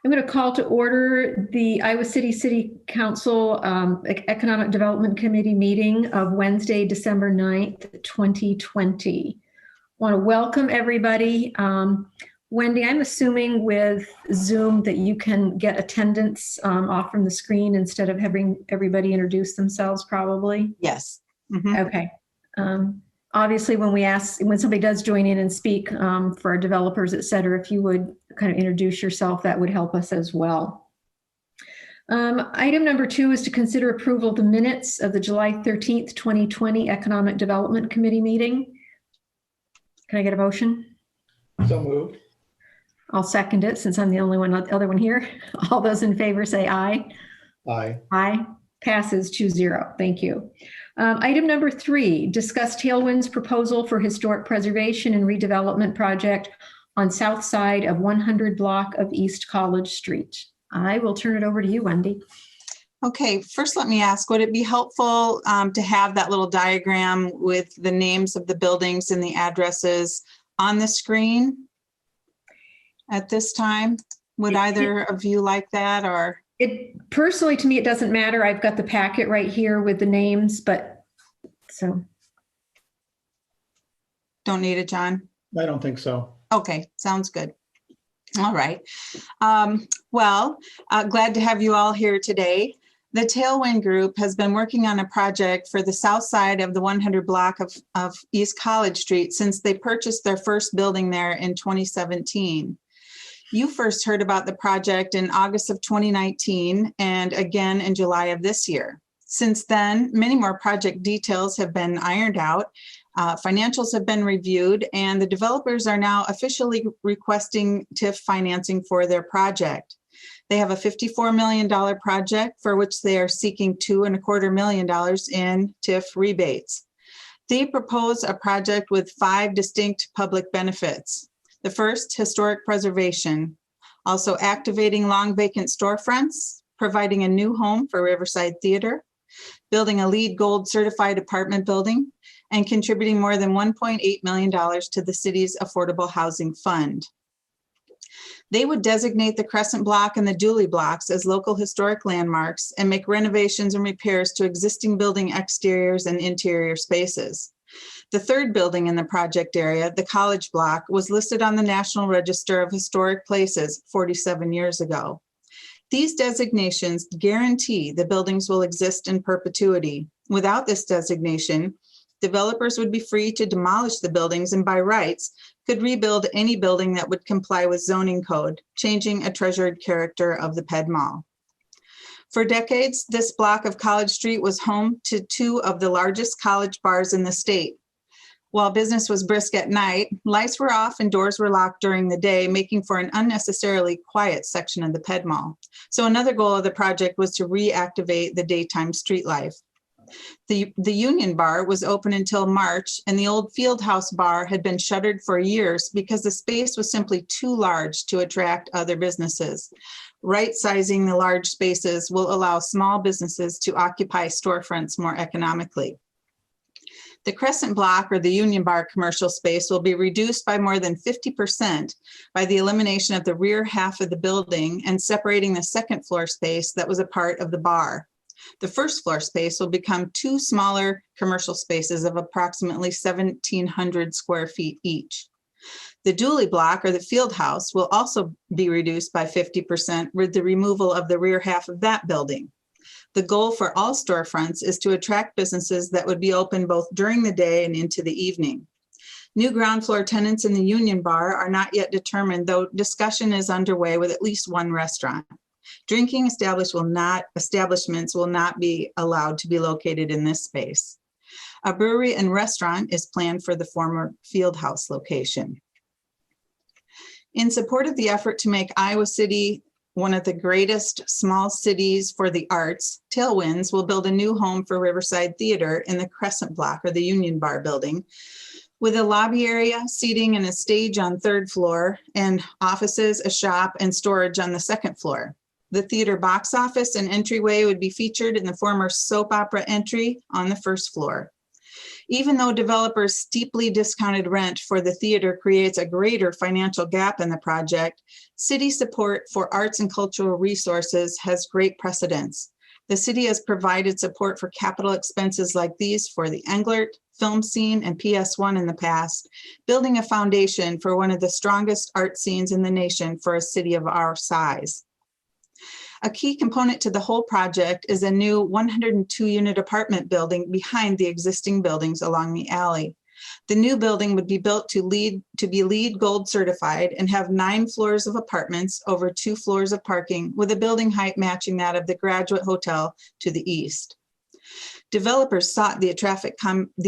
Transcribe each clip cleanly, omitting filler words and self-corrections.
I'm going to call to order the Iowa City Council Economic Development Committee meeting of Wednesday, December 9th, 2020. I want to welcome everybody. Wendy, I'm assuming with Zoom that you can get attendance off from the screen instead of having everybody introduce themselves, probably? Yes. Mm-hmm. Okay. Obviously, when somebody does join in and speak for our developers, et cetera, if you would kind of introduce yourself, that would help us as well. Item number 2 is to consider approval of the minutes of the July 13th, 2020 Economic Development Committee meeting. Can I get a motion? So moved. I'll second it since I'm the only one, not the other one here. All those in favor say aye. Aye. Aye. Passes 2-0. Thank you. Item number 3, discuss Tailwind's proposal for historic preservation and redevelopment project on south side of 100 block of East College Street. I will turn it over to you, Wendy. Okay, first let me ask, would it be helpful to have that little diagram with the names of the buildings and the addresses on the screen at this time? Would either of you like that, or? Personally, to me, it doesn't matter. I've got the packet right here with the names, but so. Don't need it, John? I don't think so. Okay, sounds good. All right. Glad to have you all here today. The Tailwind Group has been working on a project for the south side of the 100 block of East College Street since they purchased their first building there in 2017. You first heard about the project in August of 2019 and again in July of this year. Since then, many more project details have been ironed out, financials have been reviewed, and the developers are now officially requesting TIF financing for their project. They have a $54 million project for which they are seeking $2.25 million in TIF rebates. They propose a project with 5 distinct public benefits. The first, historic preservation, also activating long vacant storefronts, providing a new home for Riverside Theater, building a LEED Gold certified apartment building, and contributing more than $1.8 million to the city's Affordable Housing Fund. They would designate the Crescent Block and the Dooley Blocks as local historic landmarks and make renovations and repairs to existing building exteriors and interior spaces. The third building in the project area, the College Block, was listed on the National Register of Historic Places 47 years ago. These designations guarantee the buildings will exist in perpetuity. Without this designation, developers would be free to demolish the buildings and by rights could rebuild any building that would comply with zoning code, changing a treasured character of the Ped Mall. For decades, this block of College Street was home to 2 of the largest college bars in the state. While business was brisk at night, lights were off and doors were locked during the day, making for an unnecessarily quiet section of the Ped Mall. So another goal of the project was to reactivate the daytime street life. The Union Bar was open until March, and the old Fieldhouse Bar had been shuttered for years because the space was simply too large to attract other businesses. Right-sizing the large spaces will allow small businesses to occupy storefronts more economically. The Crescent Block or the Union Bar commercial space will be reduced by more than 50% by the elimination of the rear half of the building and separating the second floor space that was a part of the bar. The first floor space will become 2 smaller commercial spaces of approximately 1,700 square feet each. The Dooley Block or the Field House will also be reduced by 50% with the removal of the rear half of that building. The goal for all storefronts is to attract businesses that would be open both during the day and into the evening. New ground floor tenants in the Union Bar are not yet determined, though discussion is underway with at least 1 restaurant. Drinking establishments will not be allowed to be located in this space. A brewery and restaurant is planned for the former Fieldhouse location. In support of the effort to make Iowa City one of the greatest small cities for the arts, Tailwinds will build a new home for Riverside Theater in the Crescent Block or the Union Bar building, with a lobby area, seating, and a stage on 3rd floor, and offices, a shop, and storage on the 2nd floor. The theater box office and entryway would be featured in the former soap opera entry on the 1st floor. Even though developers' steeply discounted rent for the theater creates a greater financial gap in the project, city support for arts and cultural resources has great precedence. The city has provided support for capital expenses like these for the Englert, film scene, and PS1 in the past, building a foundation for one of the strongest art scenes in the nation for a city of our size. A key component to the whole project is a new 102-unit apartment building behind the existing buildings along the alley. The new building would be built to be LEED Gold certified and have 9 floors of apartments over 2 floors of parking, with a building height matching that of the Graduate Hotel to the east. Developers sought the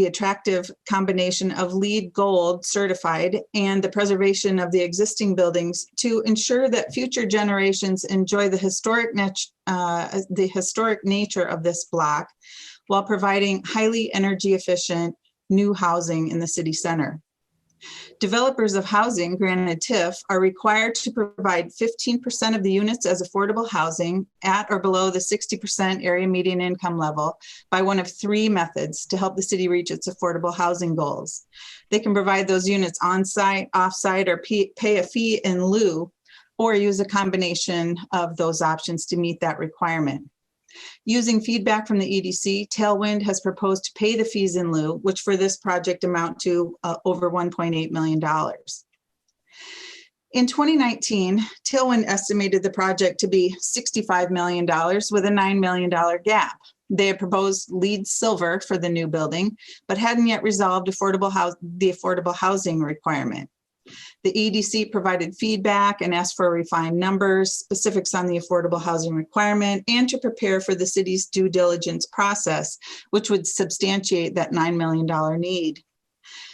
attractive combination of LEED Gold certified and the preservation of the existing buildings to ensure that future generations enjoy the historic nature of this block, while providing highly energy efficient new housing in the city center. Developers of housing granted TIF are required to provide 15% of the units as affordable housing at or below the 60% area median income level by one of 3 methods to help the city reach its affordable housing goals. They can provide those units on-site, off-site, or pay a fee in lieu, or use a combination of those options to meet that requirement. Using feedback from the EDC, Tailwind has proposed to pay the fees in lieu, which for this project amount to over $1.8 million. In 2019, Tailwind estimated the project to be $65 million with a $9 million gap. They had proposed LEED Silver for the new building, but hadn't yet resolved the affordable housing requirement. The EDC provided feedback and asked for refined numbers, specifics on the affordable housing requirement, and to prepare for the city's due diligence process, which would substantiate that $9 million need.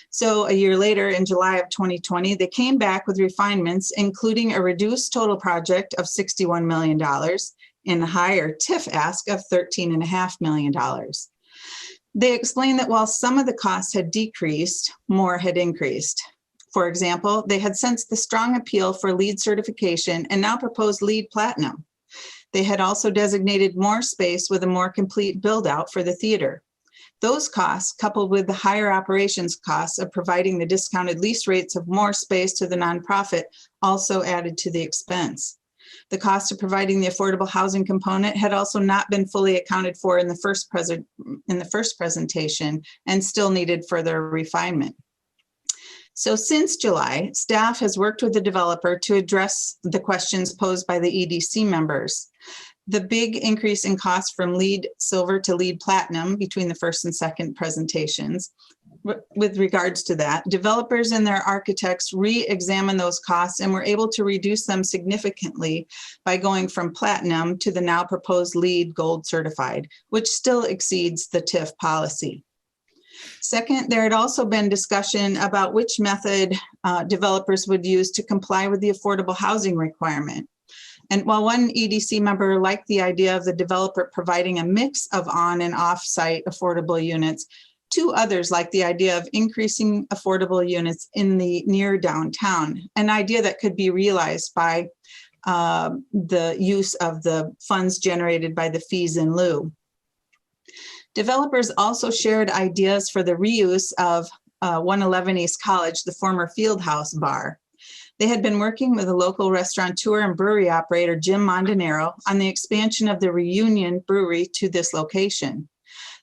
So a year later, in July of 2020, they came back with refinements, including a reduced total project of $61 million and a higher TIF ask of $13.5 million. They explained that while some of the costs had decreased, more had increased. For example, they had sensed the strong appeal for LEED certification and now proposed LEED Platinum. They had also designated more space with a more complete build-out for the theater. Those costs, coupled with the higher operations costs of providing the discounted lease rates of more space to the nonprofit, also added to the expense. The cost of providing the affordable housing component had also not been fully accounted for in the first presentation and still needed further refinement. So since July, staff has worked with the developer to address the questions posed by the EDC members. The big increase in cost from LEED Silver to LEED Platinum between the first and second presentations. With regards to that, developers and their architects re-examined those costs and were able to reduce them significantly by going from Platinum to the now proposed LEED Gold certified, which still exceeds the TIF policy. Second, there had also been discussion about which method developers would use to comply with the affordable housing requirement. And while one EDC member liked the idea of the developer providing a mix of on and off-site affordable units, 2 others liked the idea of increasing affordable units in the near downtown, an idea that could be realized by the use of the funds generated by the fees in lieu. Developers also shared ideas for the reuse of 111 East College, the former Fieldhouse bar. They had been working with a local restaurateur and brewery operator, Jim Mondanero, on the expansion of the Reunion Brewery to this location.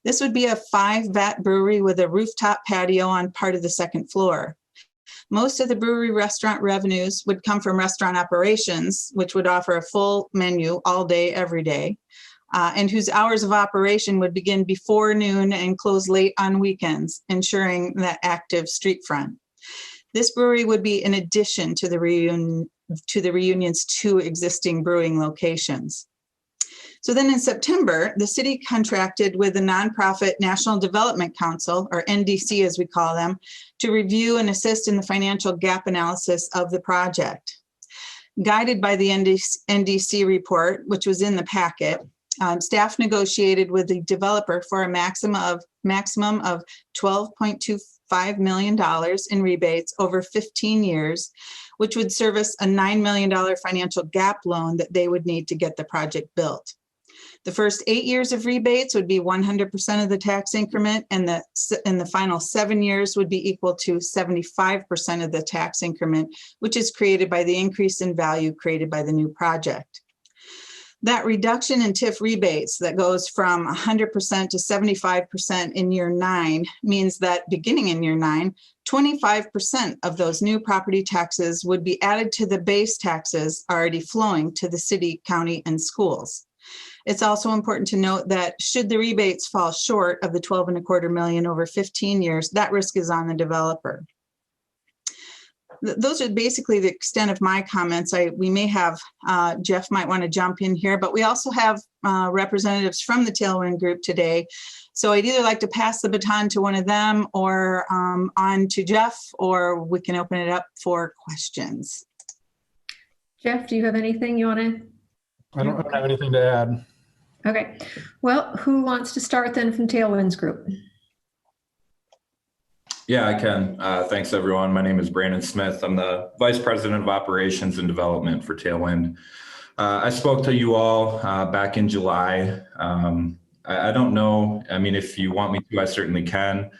This would be a 5-vat brewery with a rooftop patio on part of the second floor. Most of the brewery restaurant revenues would come from restaurant operations, which would offer a full menu all day, every day. And whose hours of operation would begin before noon and close late on weekends, ensuring that active street front. This brewery would be in addition to the Reunion's 2 existing brewing locations. So then in September, the city contracted with the nonprofit National Development Council, or NDC as we call them, to review and assist in the financial gap analysis of the project. Guided by the NDC report, which was in the packet, staff negotiated with the developer for a maximum of $12.25 million in rebates over 15 years, which would service a $9 million financial gap loan that they would need to get the project built. The first 8 years of rebates would be 100% of the tax increment, and the final 7 years would be equal to 75% of the tax increment, which is created by the increase in value created by the new project. That reduction in TIF rebates that goes from 100% to 75% in year 9 means that beginning in year 9, 25% of those new property taxes would be added to the base taxes already flowing to the city, county, and schools. It's also important to note that should the rebates fall short of the 12.25 million over 15 years, that risk is on the developer. Those are basically the extent of my comments. We may have, Jeff might want to jump in here, but we also have representatives from the Tailwind group today. So I'd either like to pass the baton to one of them or on to Jeff, or we can open it up for questions. Jeff, do you have anything you want to? I don't have anything to add. Okay. Well, who wants to start then from Tailwind's group? Yeah, I can. Thanks, everyone. My name is Brandon Smith. I'm the Vice President of Operations and Development for Tailwind. I spoke to you all back in July. I don't know. I mean, if you want me to, I certainly can.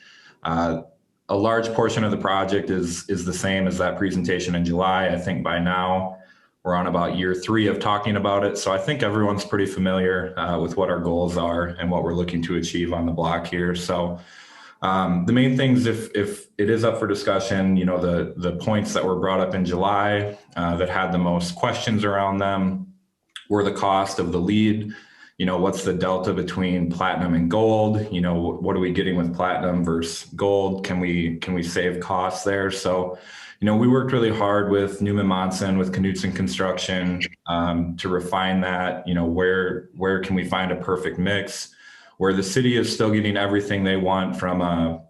A large portion of the project is the same as that presentation in July. I think by now we're on about year 3 of talking about it. So I think everyone's pretty familiar with what our goals are and what we're looking to achieve on the block here. So the main things, if it is up for discussion, you know, the points that were brought up in July that had the most questions around them were the cost of the lead. You know, what's the delta between platinum and gold? You know, what are we getting with platinum versus gold? Can we save costs there? So, you know, we worked really hard with Newman Monson, with Knutson Construction to refine that. You know, where can we find a perfect mix where the city is still getting everything they want from a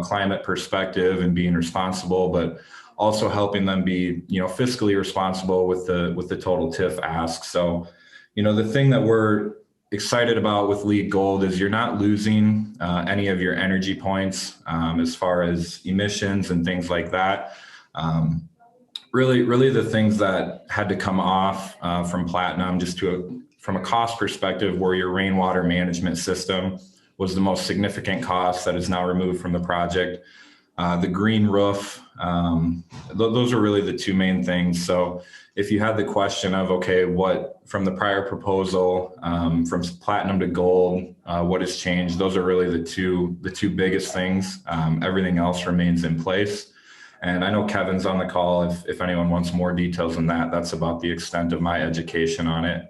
climate perspective and being responsible, but also helping them be, you know, fiscally responsible with the total TIF ask. So, you know, the thing that we're excited about with LEED Gold is you're not losing any of your energy points as far as emissions and things like that. Really the things that had to come off from platinum from a cost perspective, where your rainwater management system was the most significant cost that is now removed from the project. The green roof, those are really the 2 main things. So if you had the question of, okay, what from the prior proposal, from platinum to gold, what has changed? Those are really the two biggest things. Everything else remains in place. And I know Kevin's on the call. If anyone wants more details on that, that's about the extent of my education on it.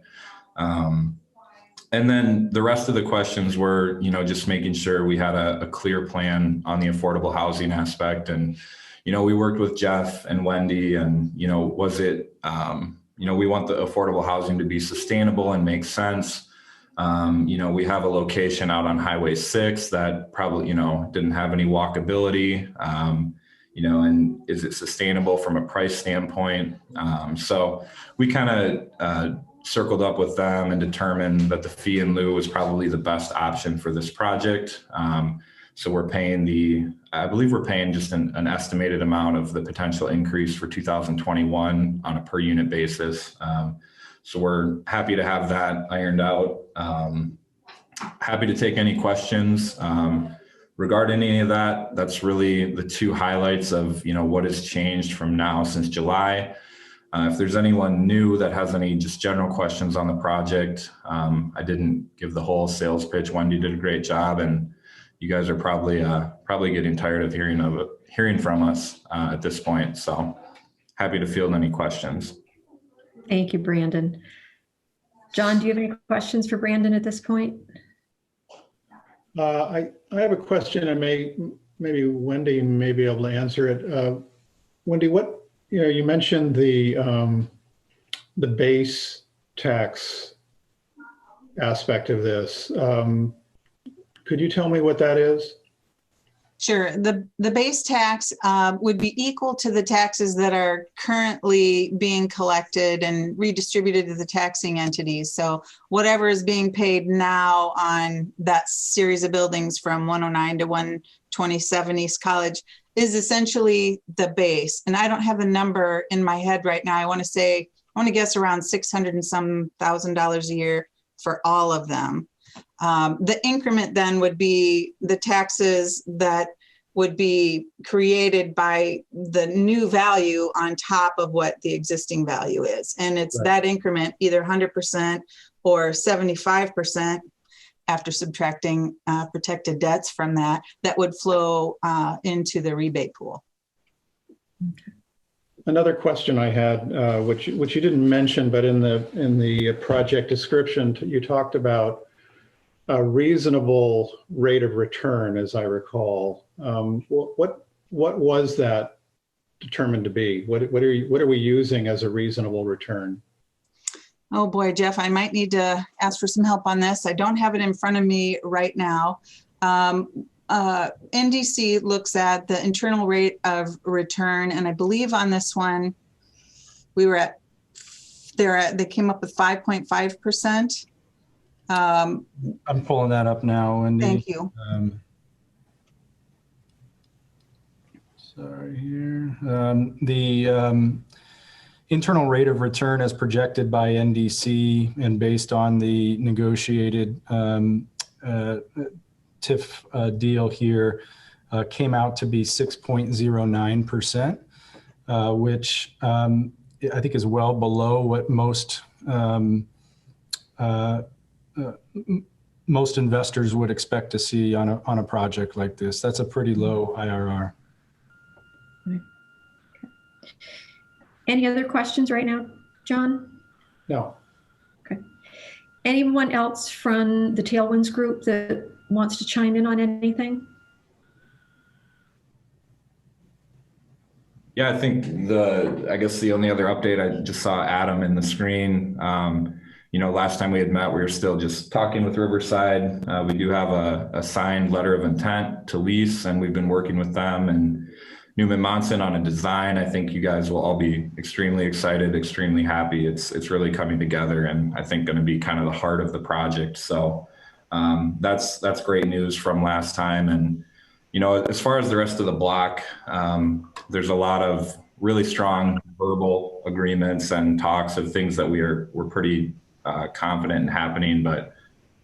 And then the rest of the questions were, you know, just making sure we had a clear plan on the affordable housing aspect. And, you know, we worked with Jeff and Wendy and, you know, was it, you know, we want the affordable housing to be sustainable and make sense. You know, we have a location out on Highway 6 that probably, you know, didn't have any walkability, you know, and is it sustainable from a price standpoint? So we kind of circled up with them and determined that the fee in lieu was probably the best option for this project. So we're paying I believe we're paying just an estimated amount of the potential increase for 2021 on a per unit basis. So we're happy to have that ironed out. Happy to take any questions regarding any of that. That's really the 2 highlights of, you know, what has changed from now since July. If there's anyone new that has any just general questions on the project, I didn't give the whole sales pitch. Wendy did a great job, and you guys are probably getting tired of hearing from us at this point. So happy to field any questions. Thank you, Brandon. John, do you have any questions for Brandon at this point? I have a question, and maybe Wendy may be able to answer it. Wendy, you mentioned the base tax aspect of this. Could you tell me what that is? Sure. The base tax would be equal to the taxes that are currently being collected and redistributed to the taxing entities. So whatever is being paid now on that series of buildings from 109 to 127 East College is essentially the base. And I don't have the number in my head right now. I want to guess around $600 and some thousand a year for all of them. The increment then would be the taxes that would be created by the new value on top of what the existing value is. And it's Right. that increment, either 100% or 75% after subtracting protected debts from that, that would flow into the rebate pool. Another question I had, which you didn't mention, but in the project description, you talked about a reasonable rate of return, as I recall. What was that determined to be? What are we using as a reasonable return? Oh boy, Jeff, I might need to ask for some help on this. I don't have it in front of me right now. NDC looks at the internal rate of return, and I believe on this one, they came up with 5.5%. I'm pulling that up now, Wendy. Thank you. Sorry here. The internal rate of return as projected by NDC and based on the negotiated TIF deal here came out to be 6.09%, which I think is well below what most investors would expect to see on a project like this. That's a pretty low IRR. Any other questions right now, John? No. Okay. Anyone else from the Tailwinds group that wants to chime in on anything? Yeah, I think I guess the only other update, I just saw Adam in the screen. Last time we had met, we were still just talking with Riverside. We do have a signed letter of intent to lease, and we've been working with them and Newman Monson on a design. I think you guys will all be extremely excited, extremely happy. It's really coming together, and I think going to be kind of the heart of the project. So that's great news from last time. And as far as the rest of the block, there's a lot of really strong verbal agreements and talks of things that we're pretty confident in happening, but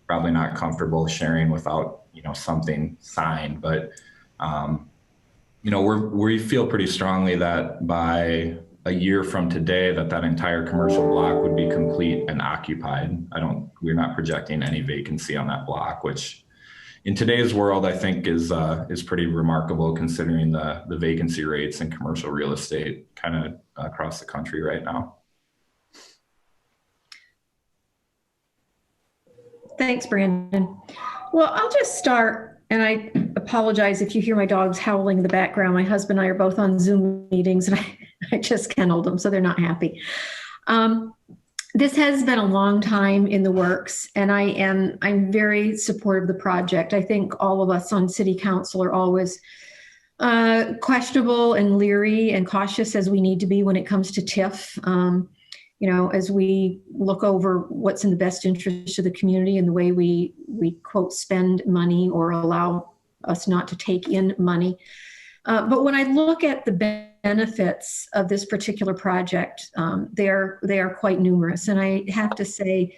probably not comfortable sharing without something signed. But we feel pretty strongly that by a year from today, that entire commercial block would be complete and occupied. We're not projecting any vacancy on that block, which in today's world, I think is pretty remarkable considering the vacancy rates in commercial real estate kind of across the country right now. Thanks, Brandon. Well, I'll just start, and I apologize if you hear my dogs howling in the background. My husband and I are both on Zoom meetings, and I just kenneled them, so they're not happy. This has been a long time in the works, and I'm very supportive of the project. I think all of us on City Council are always questionable and leery and cautious, as we need to be when it comes to TIF. As we look over what's in the best interest of the community and the way we quote spend money or allow us not to take in money. But when I look at the benefits of this particular project, they are quite numerous. And I have to say,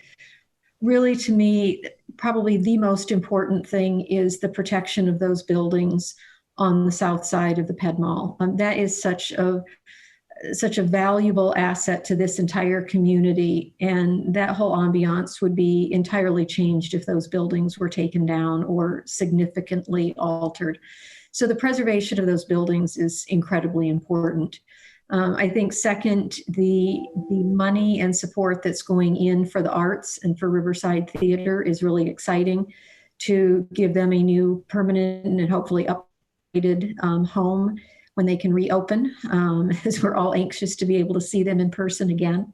really, to me, probably the most important thing is the protection of those buildings on the south side of the Ped Mall. That is such a valuable asset to this entire community, and that whole ambiance would be entirely changed if those buildings were taken down or significantly altered. So the preservation of those buildings is incredibly important. I think second, the money and support that's going in for the arts and for Riverside Theater is really exciting, to give them a new permanent and hopefully upgraded home when they can reopen, as we're all anxious to be able to see them in person again.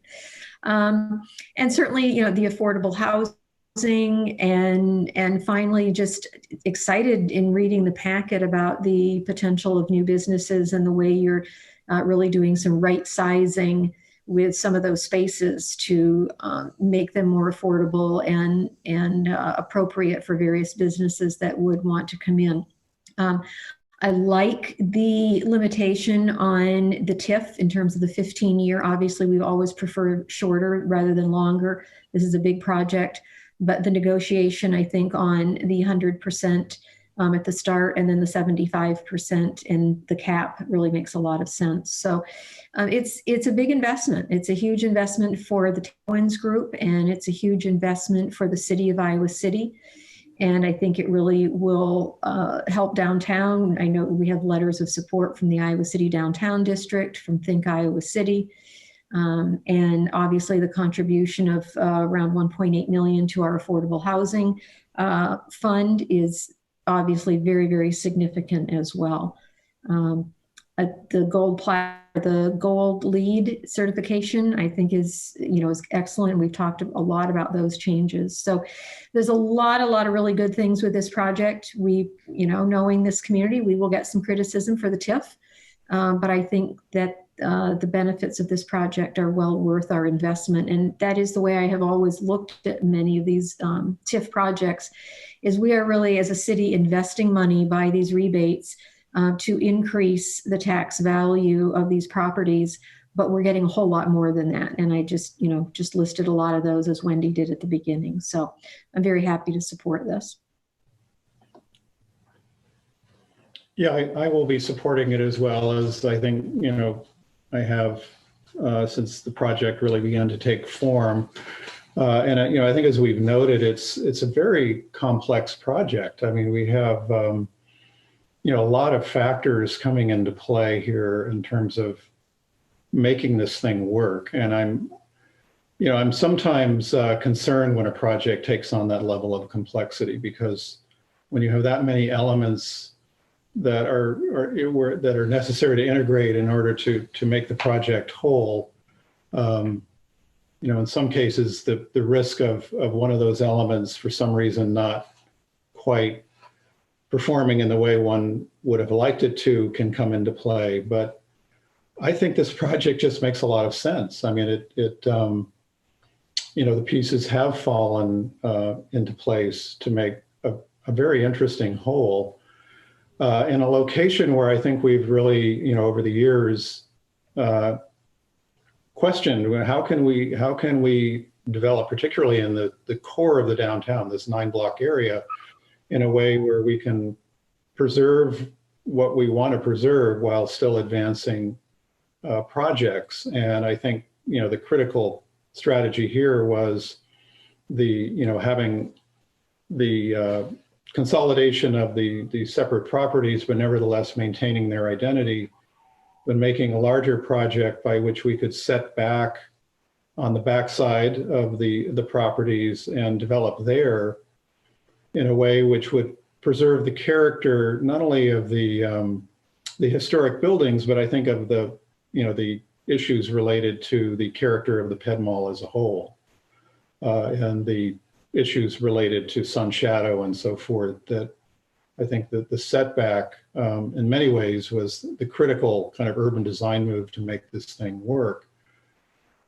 And certainly, the affordable housing, and finally, just excited in reading the packet about the potential of new businesses and the way you're really doing some right sizing with some of those spaces to make them more affordable and appropriate for various businesses that would want to come in. I like the limitation on the TIF in terms of the 15-year. Obviously, we've always preferred shorter rather than longer. This is a big project. but the negotiation, I think, on the 100% at the start and then the 75% and the cap really makes a lot of sense. So it's a big investment. It's a huge investment for the Tailwinds group, and it's a huge investment for the city of Iowa City. And I think it really will help downtown. I know we have letters of support from the Iowa City Downtown District, from Think Iowa City. And obviously the contribution of around 1.8 million to our affordable housing fund is obviously very, very significant as well. The gold LEED certification, I think is excellent. We've talked a lot about those changes. So there's a lot of really good things with this project. We, knowing this community, we will get some criticism for the TIF, but I think that the benefits of this project are well worth our investment. And that is the way I have always looked at many of these TIF projects, is we are really, as a city, investing money by these rebates to increase the tax value of these properties, but we're getting a whole lot more than that. And I just listed a lot of those, as Wendy did at the beginning. So I'm very happy to support this. Yeah, I will be supporting it, as well as I think, I have since the project really began to take form. And I think, as we've noted, it's a very complex project. I mean, we have a lot of factors coming into play here in terms of making this thing work. And I'm sometimes concerned when a project takes on that level of complexity, because when you have that many elements that are necessary to integrate in order to make the project whole, in some cases the risk of one of those elements for some reason not quite performing in the way one would have liked it to can come into play. But I think this project just makes a lot of sense. I mean, the pieces have fallen into place to make a very interesting whole. In a location where I think we've really, over the years, questioned how can we develop, particularly in the core of the downtown, this 9-block area, in a way where we can preserve what we want to preserve while still advancing projects. And I think, the critical strategy here was having the consolidation of the separate properties, but nevertheless maintaining their identity, but making a larger project by which we could set back on the backside of the properties and develop there in a way which would preserve the character not only of the historic buildings, but I think of the issues related to the character of the Ped Mall as a whole, and the issues related to sun shadow and so forth. That I think that the setback in many ways was the critical kind of urban design move to make this thing work.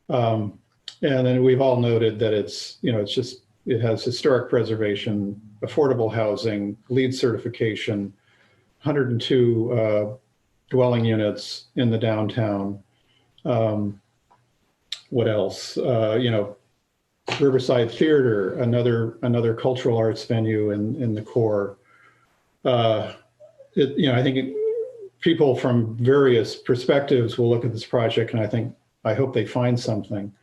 And then we've all noted that it has historic preservation, affordable housing, LEED certification, 102 dwelling units in the downtown. What else? Riverside Theater, another cultural arts venue in the core. I think people from various perspectives will look at this project, and I hope they find something,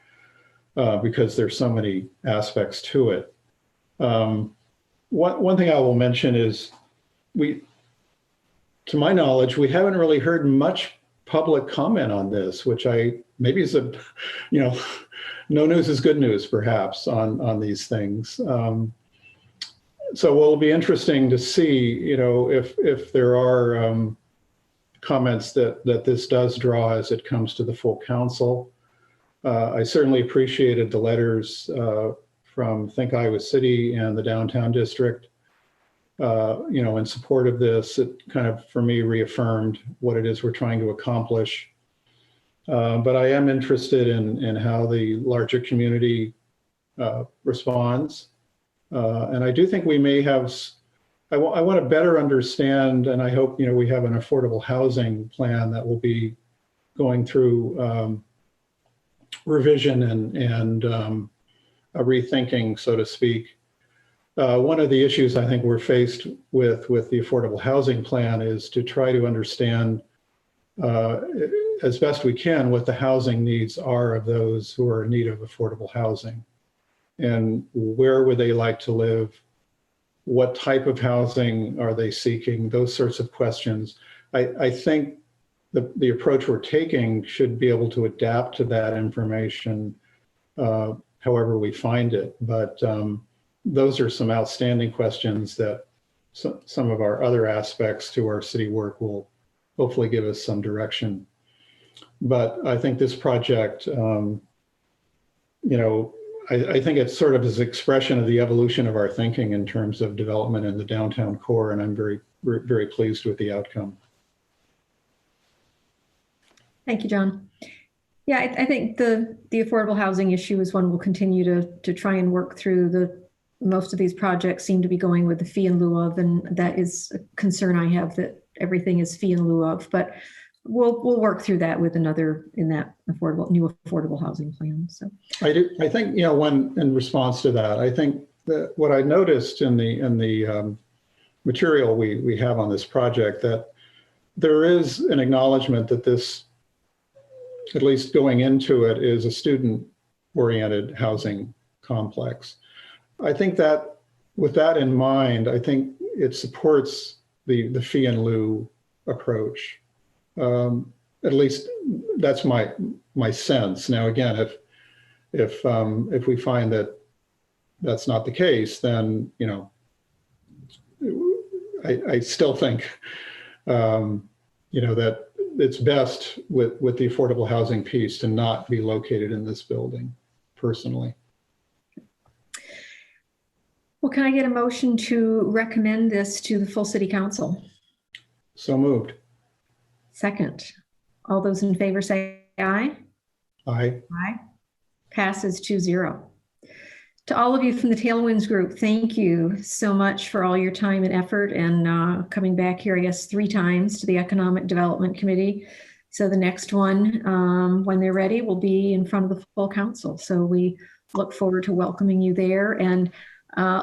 because there's so many aspects to it. One thing I will mention is to my knowledge, we haven't really heard much public comment on this, which maybe is no news is good news, perhaps, on these things. So it'll be interesting to see, if there are comments that this does draw as it comes to the full council. I certainly appreciated the letters from Think Iowa City and the Downtown District, in support of this. It kind of, for me, reaffirmed what it is we're trying to accomplish. But I am interested in how the larger community responds. And I do think we may have, I want to better understand, and I hope, we have an affordable housing plan that will be going through revision and rethinking, so to speak. One of the issues I think we're faced with the affordable housing plan is to try to understand as best we can what the housing needs are of those who are in need of affordable housing, and where would they like to live, what type of housing are they seeking, those sorts of questions. I think the approach we're taking should be able to adapt to that information however we find it. But those are some outstanding questions that some of our other aspects to our city work will hopefully give us some direction. But I think this project, I think it's sort of as an expression of the evolution of our thinking in terms of development in the downtown core, and I'm very, very pleased with the outcome. Thank you, John. Yeah, I think the affordable housing issue is one we'll continue to try and work through. Most of these projects seem to be going with the fee in lieu of, and that is a concern I have, that everything is fee in lieu of. But we'll work through that with another in that new affordable housing plan. So I think when in response to that, I think that what I noticed in the material we have on this project, that there is an acknowledgement that this, at least going into it, is a student-oriented housing complex. I think that with that in mind, I think it supports the fee in lieu approach. At least that's my sense. Now, again, if we find that that's not the case, then I still think that it's best with the affordable housing piece to not be located in this building, personally. Well, can I get a motion to recommend this to the full city council? So moved. Second. All those in favor say aye. Aye. Aye. Passes 2-0. To all of you from the Tailwinds group, thank you so much for all your time and effort, and coming back here, I guess, 3 times to the Economic Development Committee. So the next one, when they're ready, will be in front of the full council. So we look forward to welcoming you there, and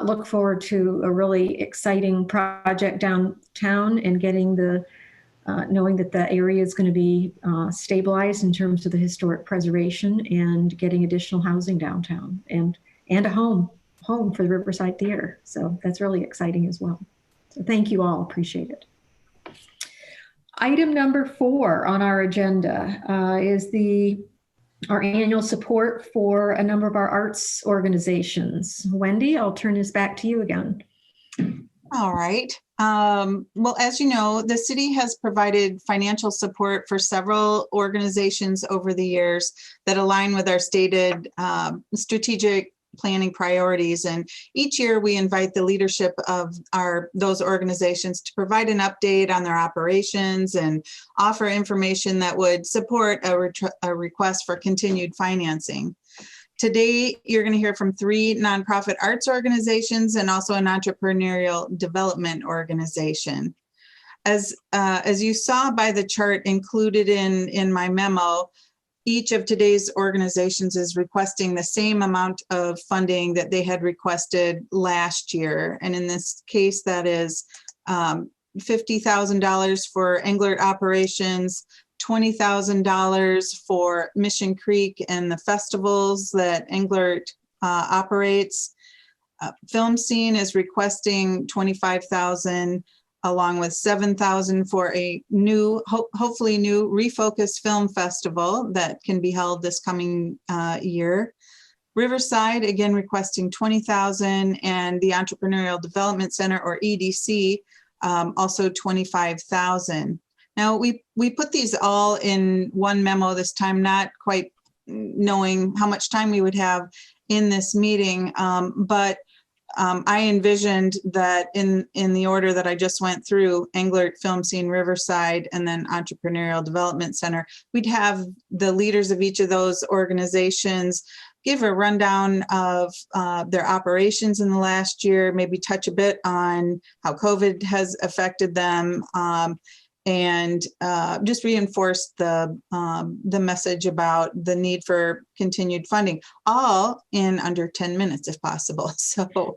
look forward to a really exciting project downtown, and getting knowing that the area is going to be stabilized in terms of the historic preservation, and getting additional housing downtown, and a home for the Riverside Theater. So that's really exciting as well. So thank you all, appreciate it. Item number 4 on our agenda is our annual support for a number of our arts organizations. Wendy, I'll turn this back to you again. All right. Well, as you know, the city has provided financial support for several organizations over the years that align with our stated strategic planning priorities. And each year we invite the leadership of those organizations to provide an update on their operations and offer information that would support a request for continued financing. Today, you're going to hear from 3 nonprofit arts organizations and also an entrepreneurial development organization. As you saw by the chart included in my memo, each of today's organizations is requesting the same amount of funding that they had requested last year. And in this case, that is $50,000 for Englert operations, $20,000 for Mission Creek and the festivals that Englert operates. Film Scene is requesting $25,000, along with $7,000 for a new, hopefully new Refocus Film Festival that can be held this coming year. Riverside, again, requesting $20,000, and the Entrepreneurial Development Center, or EDC, also $25,000. Now, we put these all in one memo this time, not quite knowing how much time we would have in this meeting, but I envisioned that in the order that I just went through, Englert, Film Scene, Riverside, and then Entrepreneurial Development Center, we'd have the leaders of each of those organizations give a rundown of their operations in the last year, maybe touch a bit on how COVID has affected them, and just reinforced the message about the need for continued funding, all in under 10 minutes if possible. So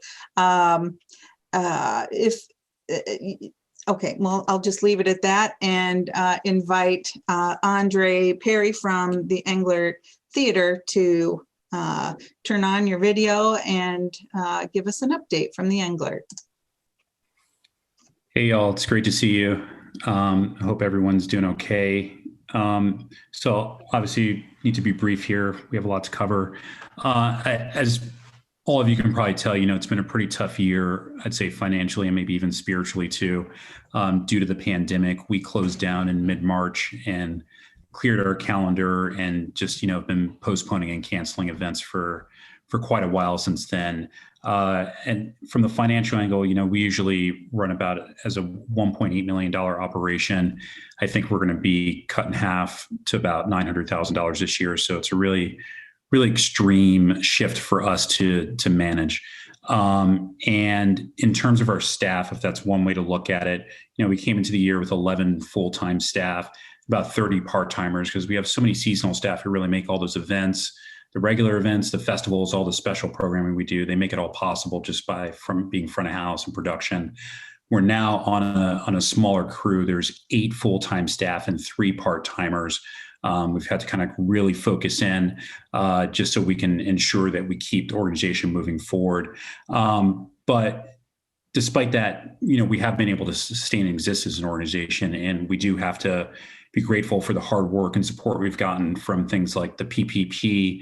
okay, well, I'll just leave it at that and invite Andre Perry from the Englert Theater to turn on your video and give us an update from the Englert. Hey, y'all, it's great to see you. I hope everyone's doing okay. So obviously need to be brief here. We have a lot to cover. As all of you can probably tell, it's been a pretty tough year, I'd say financially and maybe even spiritually too, due to the pandemic. We closed down in mid-March and cleared our calendar and just, have been postponing and canceling events for quite a while since then. And from the financial angle, we usually run about as a $1.8 million operation. I think we're going to be cut in half to about $900,000 this year. So it's a really extreme shift for us to manage. And in terms of our staff, if that's one way to look at it, we came into the year with 11 full-time staff, about 30 part-timers, because we have so many seasonal staff who really make all those events, the regular events, the festivals, all the special programming we do. They make it all possible just from being front of house and production. We're now on a smaller crew. There's 8 full-time staff and 3 part-timers. We've had to kind of really focus in just so we can ensure that we keep the organization moving forward. But despite that, we have been able to sustain and exist as an organization, and we do have to be grateful for the hard work and support we've gotten from things like the PPP,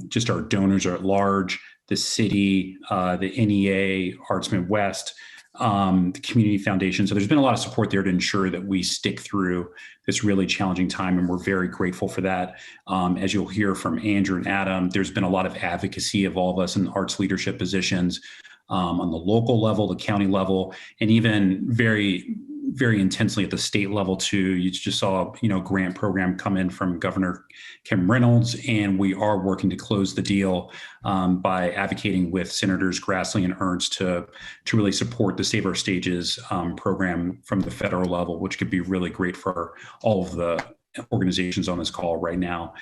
just our donors are at large, the city, the NEA, Arts Midwest, the community foundation. So there's been a lot of support there to ensure that we stick through this really challenging time, and we're very grateful for that. As you'll hear from Andrew and Adam, there's been a lot of advocacy of all of us in arts leadership positions on the local level, the county level, and even very, very intensely at the state level too. You just saw, grant program come in from Governor Kim Reynolds, and we are working to close the deal by advocating with Senators Grassley and Ernst to really support the Save Our Stages program from the federal level, which could be really great for all of the organizations on this call right now.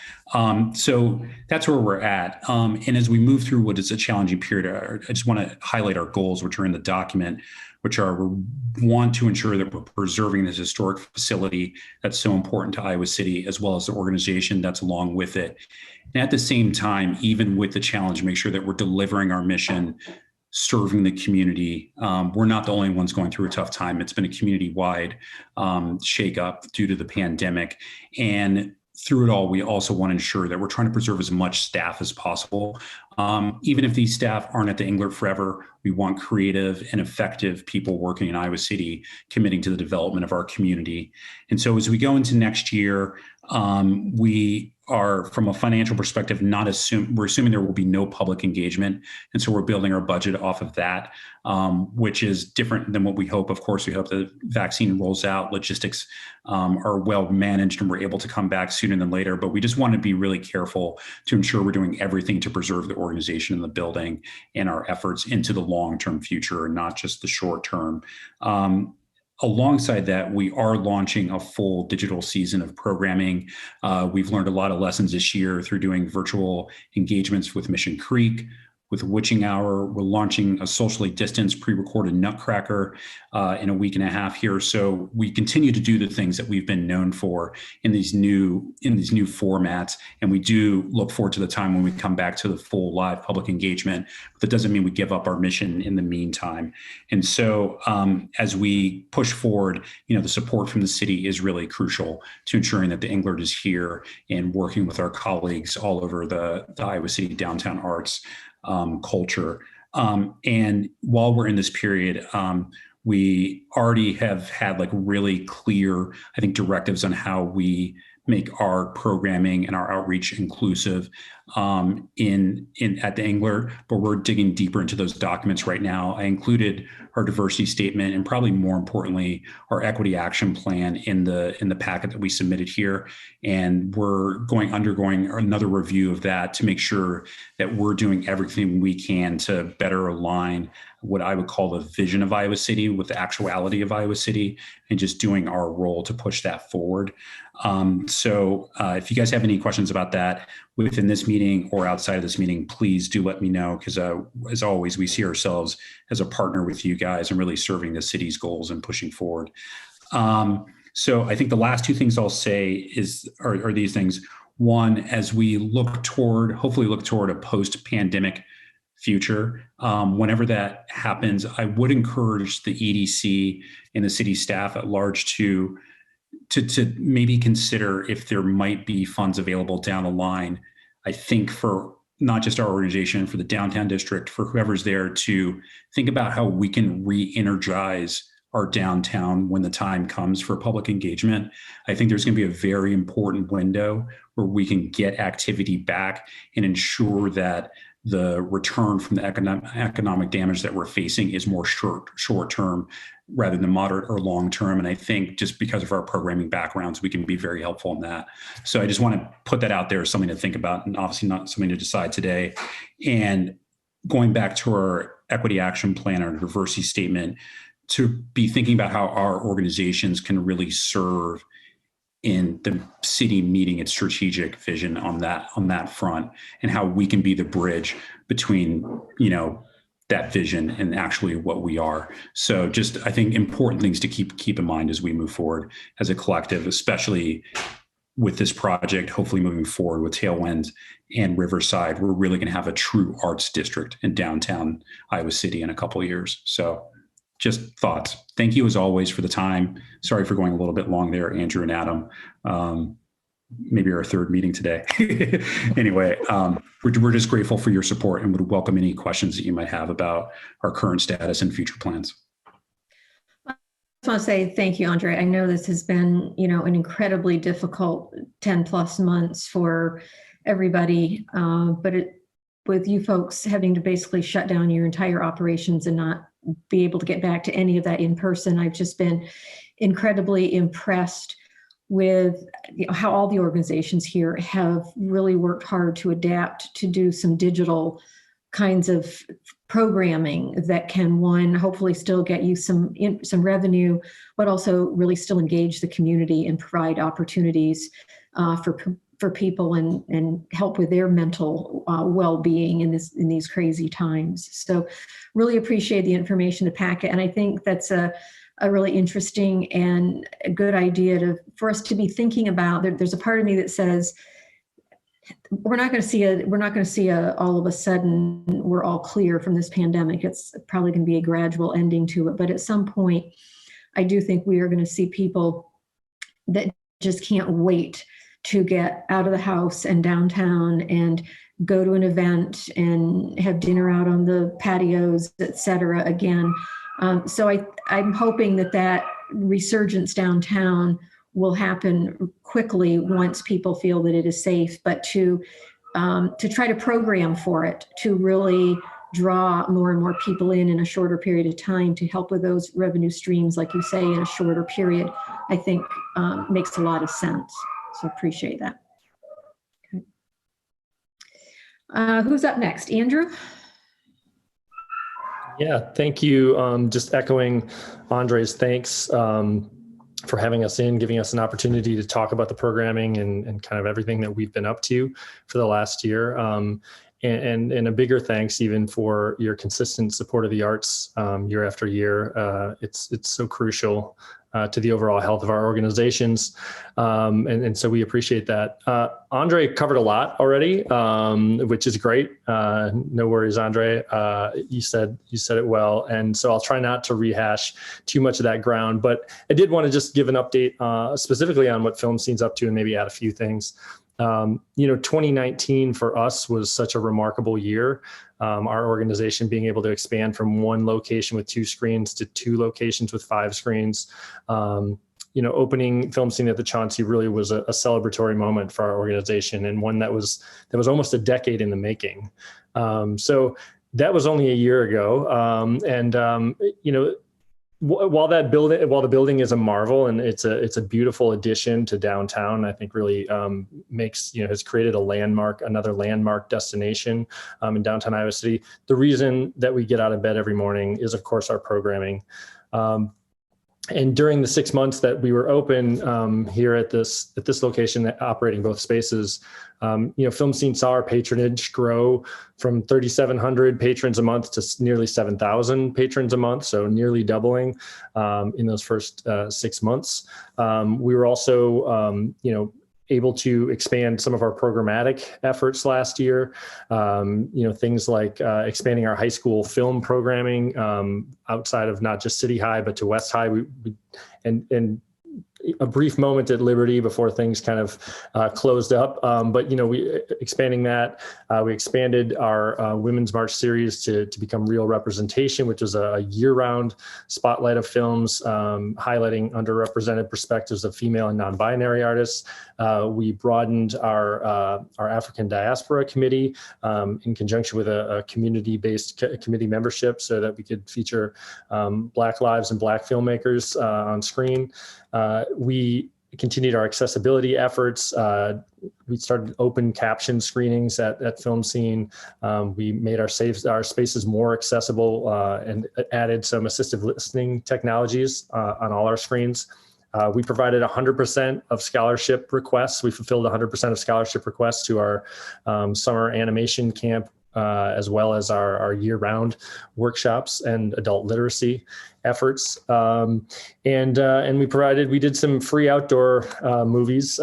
So that's where we're at. And as we move through what is a challenging period, I just want to highlight our goals, which are in the document, which are we want to ensure that we're preserving this historic facility that's so important to Iowa City, as well as the organization that's along with it. And at the same time, even with the challenge, make sure that we're delivering our mission, serving the community. We're not the only ones going through a tough time. It's been a community-wide shakeup due to the pandemic. And through it all, we also want to ensure that we're trying to preserve as much staff as possible. Even if these staff aren't at the Englert forever, we want creative and effective people working in Iowa City, committing to the development of our community. And so as we go into next year, we are, from a financial perspective, we're assuming there will be no public engagement. And so we're building our budget off of that, which is different than what we hope. Of course, we hope the vaccine rolls out, logistics are well managed, and we're able to come back sooner than later. But we just want to be really careful to ensure we're doing everything to preserve the organization and the building and our efforts into the long-term future, and not just the short term. Alongside that, we are launching a full digital season of programming. We've learned a lot of lessons this year through doing virtual engagements with Mission Creek, with Witching Hour. We're launching a socially distanced pre-recorded Nutcracker in a week and a half here. So we continue to do the things that we've been known for in these new formats. And we do look forward to the time when we come back to the full live public engagement. But that doesn't mean we give up our mission in the meantime. And so as we push forward, the support from the city is really crucial to ensuring that the Englert is here and working with our colleagues all over the Iowa City downtown arts culture. And while we're in this period, we already have had really clear, I think, directives on how we make our programming and our outreach inclusive. at the Angler, but we're digging deeper into those documents right now. I included our diversity statement and probably more importantly, our equity action plan in the packet that we submitted here. And we're undergoing another review of that to make sure that we're doing everything we can to better align what I would call the vision of Iowa City with the actuality of Iowa City, and just doing our role to push that forward. So if you guys have any questions about that within this meeting or outside of this meeting, please do let me know, because as always, we see ourselves as a partner with you guys and really serving the city's goals and pushing forward. So I think the last two things I'll say are these things. One, as we hopefully look toward a post-pandemic future, whenever that happens, I would encourage the EDC and the city staff at large to maybe consider if there might be funds available down the line. I think for not just our organization, for the downtown district, for whoever's there, to think about how we can re-energize our downtown when the time comes for public engagement. I think there's going to be a very important window where we can get activity back and ensure that the return from the economic damage that we're facing is more short term rather than moderate or long term. And I think just because of our programming backgrounds, we can be very helpful in that. So I just want to put that out there as something to think about, and obviously not something to decide today. And going back to our equity action plan, our diversity statement, to be thinking about how our organizations can really serve in the city meeting its strategic vision on that front, and how we can be the bridge between, that vision and actually what we are. So just, I think, important things to keep in mind as we move forward as a collective, especially with this project, hopefully moving forward with Tailwind and Riverside. We're really going to have a true arts district in downtown Iowa City in a couple of years. So just thoughts. Thank you as always for the time. Sorry for going a little bit long there, Andrew and Adam. Maybe our third meeting today. Anyway, we're just grateful for your support and would welcome any questions that you might have about our current status and future plans. I just want to say thank you, Andre. I know this has been, an incredibly difficult 10 plus months for everybody, but with you folks having to basically shut down your entire operations and not be able to get back to any of that in person, I've just been incredibly impressed with how all the organizations here have really worked hard to adapt to do some digital kinds of programming that can, one, hopefully still get you some revenue, but also really still engage the community and provide opportunities for people and help with their mental well-being in these crazy times. So really appreciate the information, the packet. And I think that's a really interesting and a good idea for us to be thinking about. There's a part of me that says, we're not going to see all of a sudden we're all clear from this pandemic. It's probably going to be a gradual ending to it. But at some point, I do think we are going to see people that just can't wait to get out of the house and downtown and go to an event and have dinner out on the patios, et cetera, again. So I'm hoping that resurgence downtown will happen quickly once people feel that it is safe, but to try to program for it, to really draw more and more people in a shorter period of time to help with those revenue streams, like you say, in a shorter period, I think makes a lot of sense. So appreciate that. Okay. Who's up next? Andrew? Yeah, thank you. Just echoing Andre's thanks for having us in, giving us an opportunity to talk about the programming and kind of everything that we've been up to for the last year. And a bigger thanks even for your consistent support of the arts year after year. It's so crucial to the overall health of our organizations. And so we appreciate that. Andre covered a lot already, which is great. No worries, Andre. You said it well. And so I'll try not to rehash too much of that ground, but I did want to just give an update specifically on what Film Scene's up to and maybe add a few things. 2019 for us was such a remarkable year. Our organization being able to expand from one location with 2 screens to 2 locations with 5 screens. opening Film Scene at the Chauncey really was a celebratory moment for our organization, and one that was almost a decade in the making. So that was only a year ago. While the building is a marvel and it's a beautiful addition to downtown, I think really has created another landmark destination in downtown Iowa City. The reason that we get out of bed every morning is, of course, our programming. And during the 6 months that we were open here at this location, operating both spaces, Film Scene saw our patronage grow from 3,700 patrons a month to nearly 7,000 patrons a month, so nearly doubling in those first 6 months. We were also, able to expand some of our programmatic efforts last year. Things like expanding our high school film programming outside of not just City High, but to West High. And a brief moment at Liberty before things kind of closed up. But we expanding that. We expanded our Women's March series to become Real Representation, which is a year-round spotlight of films highlighting underrepresented perspectives of female and non-binary artists. We broadened our African Diaspora Committee in conjunction with a community-based committee membership so that we could feature Black lives and Black filmmakers on screen. We continued our accessibility efforts. We started open caption screenings at Film Scene. We made our spaces more accessible and added some assistive listening technologies on all our screens. We provided 100% of scholarship requests. We fulfilled 100% of scholarship requests to our summer animation camp, as well as our year-round workshops and adult literacy efforts. And we did some free outdoor movies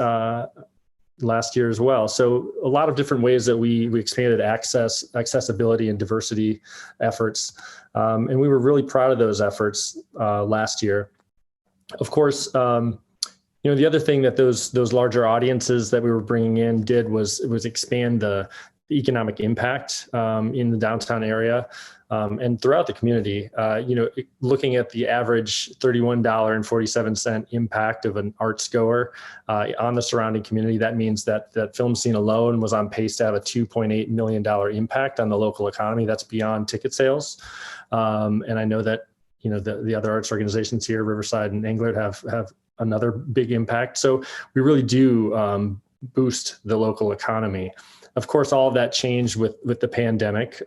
last year as well. So a lot of different ways that we expanded accessibility and diversity efforts. And we were really proud of those efforts last year. Of course, the other thing that those larger audiences that we were bringing in did was expand the economic impact in the downtown area and throughout the community. Looking at the average $31.47 impact of an arts goer on the surrounding community, that means that Film Scene alone was on pace to have a $2.8 million impact on the local economy. That's beyond ticket sales. And I know that the other arts organizations here, Riverside and England, have another big impact. So we really do boost the local economy. Of course, all of that changed with the pandemic.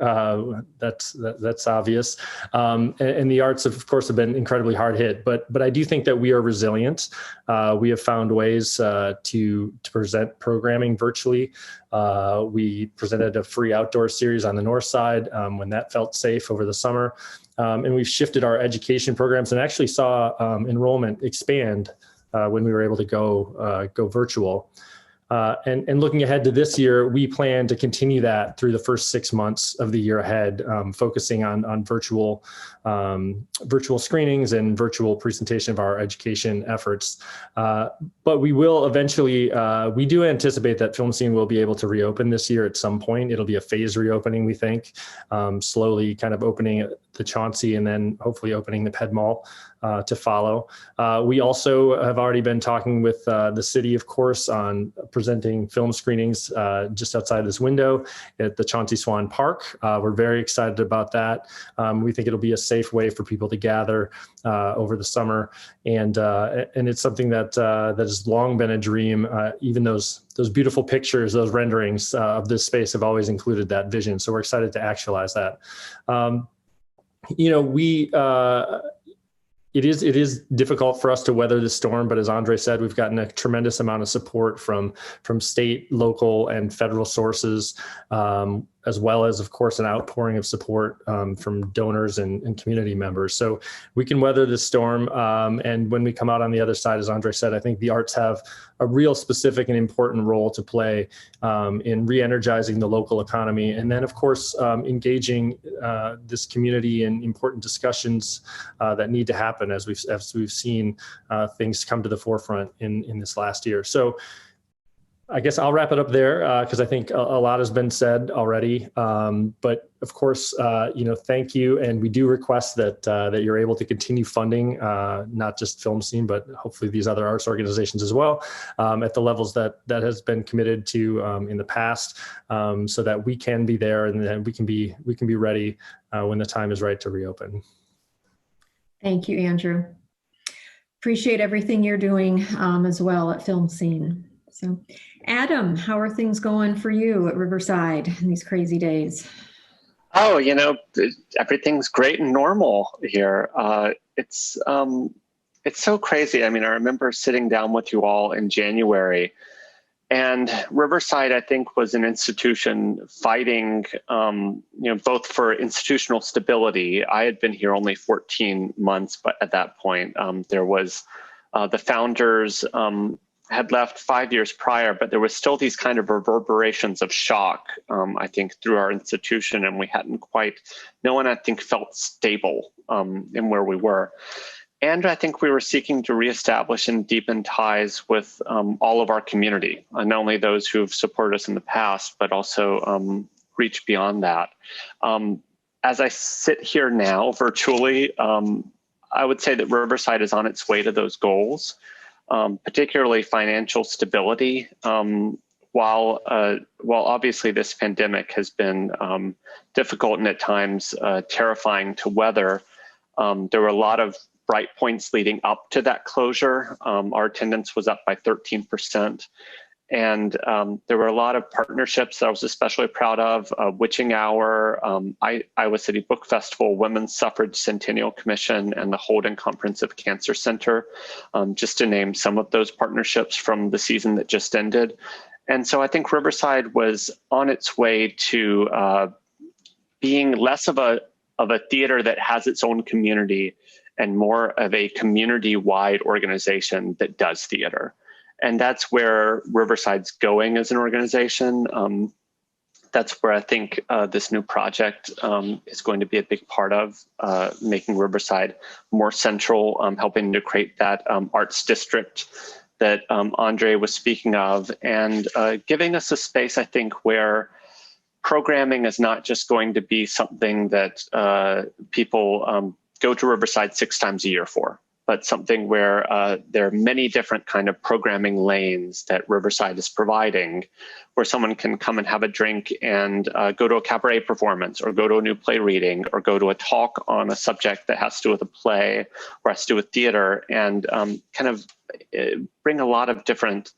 That's obvious. And the arts, of course, have been incredibly hard hit. But I do think that we are resilient. We have found ways to present programming virtually. We presented a free outdoor series on the north side when that felt safe over the summer. And we've shifted our education programs and actually saw enrollment expand when we were able to go virtual. And looking ahead to this year, we plan to continue that through the first 6 months of the year ahead, focusing on virtual screenings and virtual presentation of our education efforts. But we will eventually, we do anticipate that Film Scene will be able to reopen this year at some point. It'll be a phased reopening, we think, slowly kind of opening the Chauncey and then hopefully opening the Ped Mall to follow. We also have already been talking with the city, of course, on presenting film screenings just outside this window at the Chauncey Swan Park. We're very excited about that. We think it'll be a safe way for people to gather over the summer, and it's something that has long been a dream. Even those beautiful pictures, those renderings of this space have always included that vision. So we're excited to actualize that. It is difficult for us to weather the storm, but as Andre said, we've gotten a tremendous amount of support from state, local, and federal sources, as well as, of course, an outpouring of support from donors and community members. So we can weather this storm. And when we come out on the other side, as Andre said, I think the arts have a real specific and important role to play in re-energizing the local economy. And then, of course, engaging this community in important discussions that need to happen as we've seen things come to the forefront in this last year. So I guess I'll wrap it up there because I think a lot has been said already. But of course, thank you, and we do request that you're able to continue funding not just Film Scene, but hopefully these other arts organizations as well at the levels that has been committed to in the past, so that we can be there and then we can be ready when the time is right to reopen. Thank you, Andrew. Appreciate everything you're doing as well at Film Scene. So, Adam, how are things going for you at Riverside in these crazy days? Oh, everything's great and normal here. It's so crazy. I mean, I remember sitting down with you all in January, and Riverside, I think, was an institution fighting, both for institutional stability. I had been here only 14 months, but at that point, there was the founders had left 5 years prior, but there was still these kind of reverberations of shock, I think, through our institution, and we hadn't quite, no one, I think, felt stable in where we were. And I think we were seeking to reestablish and deepen ties with all of our community, not only those who've supported us in the past, but also reach beyond that. As I sit here now virtually, I would say that Riverside is on its way to those goals. Particularly financial stability. While obviously this pandemic has been difficult and at times terrifying to weather, there were a lot of bright points leading up to that closure. Our attendance was up by 13%. And there were a lot of partnerships that I was especially proud of. Witching Hour, Iowa City Book Festival, Women's Suffrage Centennial Commission, and the Holden Comprehensive Cancer Center, just to name some of those partnerships from the season that just ended. And so I think Riverside was on its way to being less of a theater that has its own community and more of a community-wide organization that does theater. And that's where Riverside's going as an organization. That's where I think this new project is going to be a big part of making Riverside more central, helping to create that arts district that Andre was speaking of, and giving us a space, I think, where programming is not just going to be something that people go to Riverside 6 times a year for, but something where there are many different kind of programming lanes that Riverside is providing, where someone can come and have a drink and go to a cabaret performance, or go to a new play reading, or go to a talk on a subject that has to do with a play or has to do with theater, and kind of bring a lot of different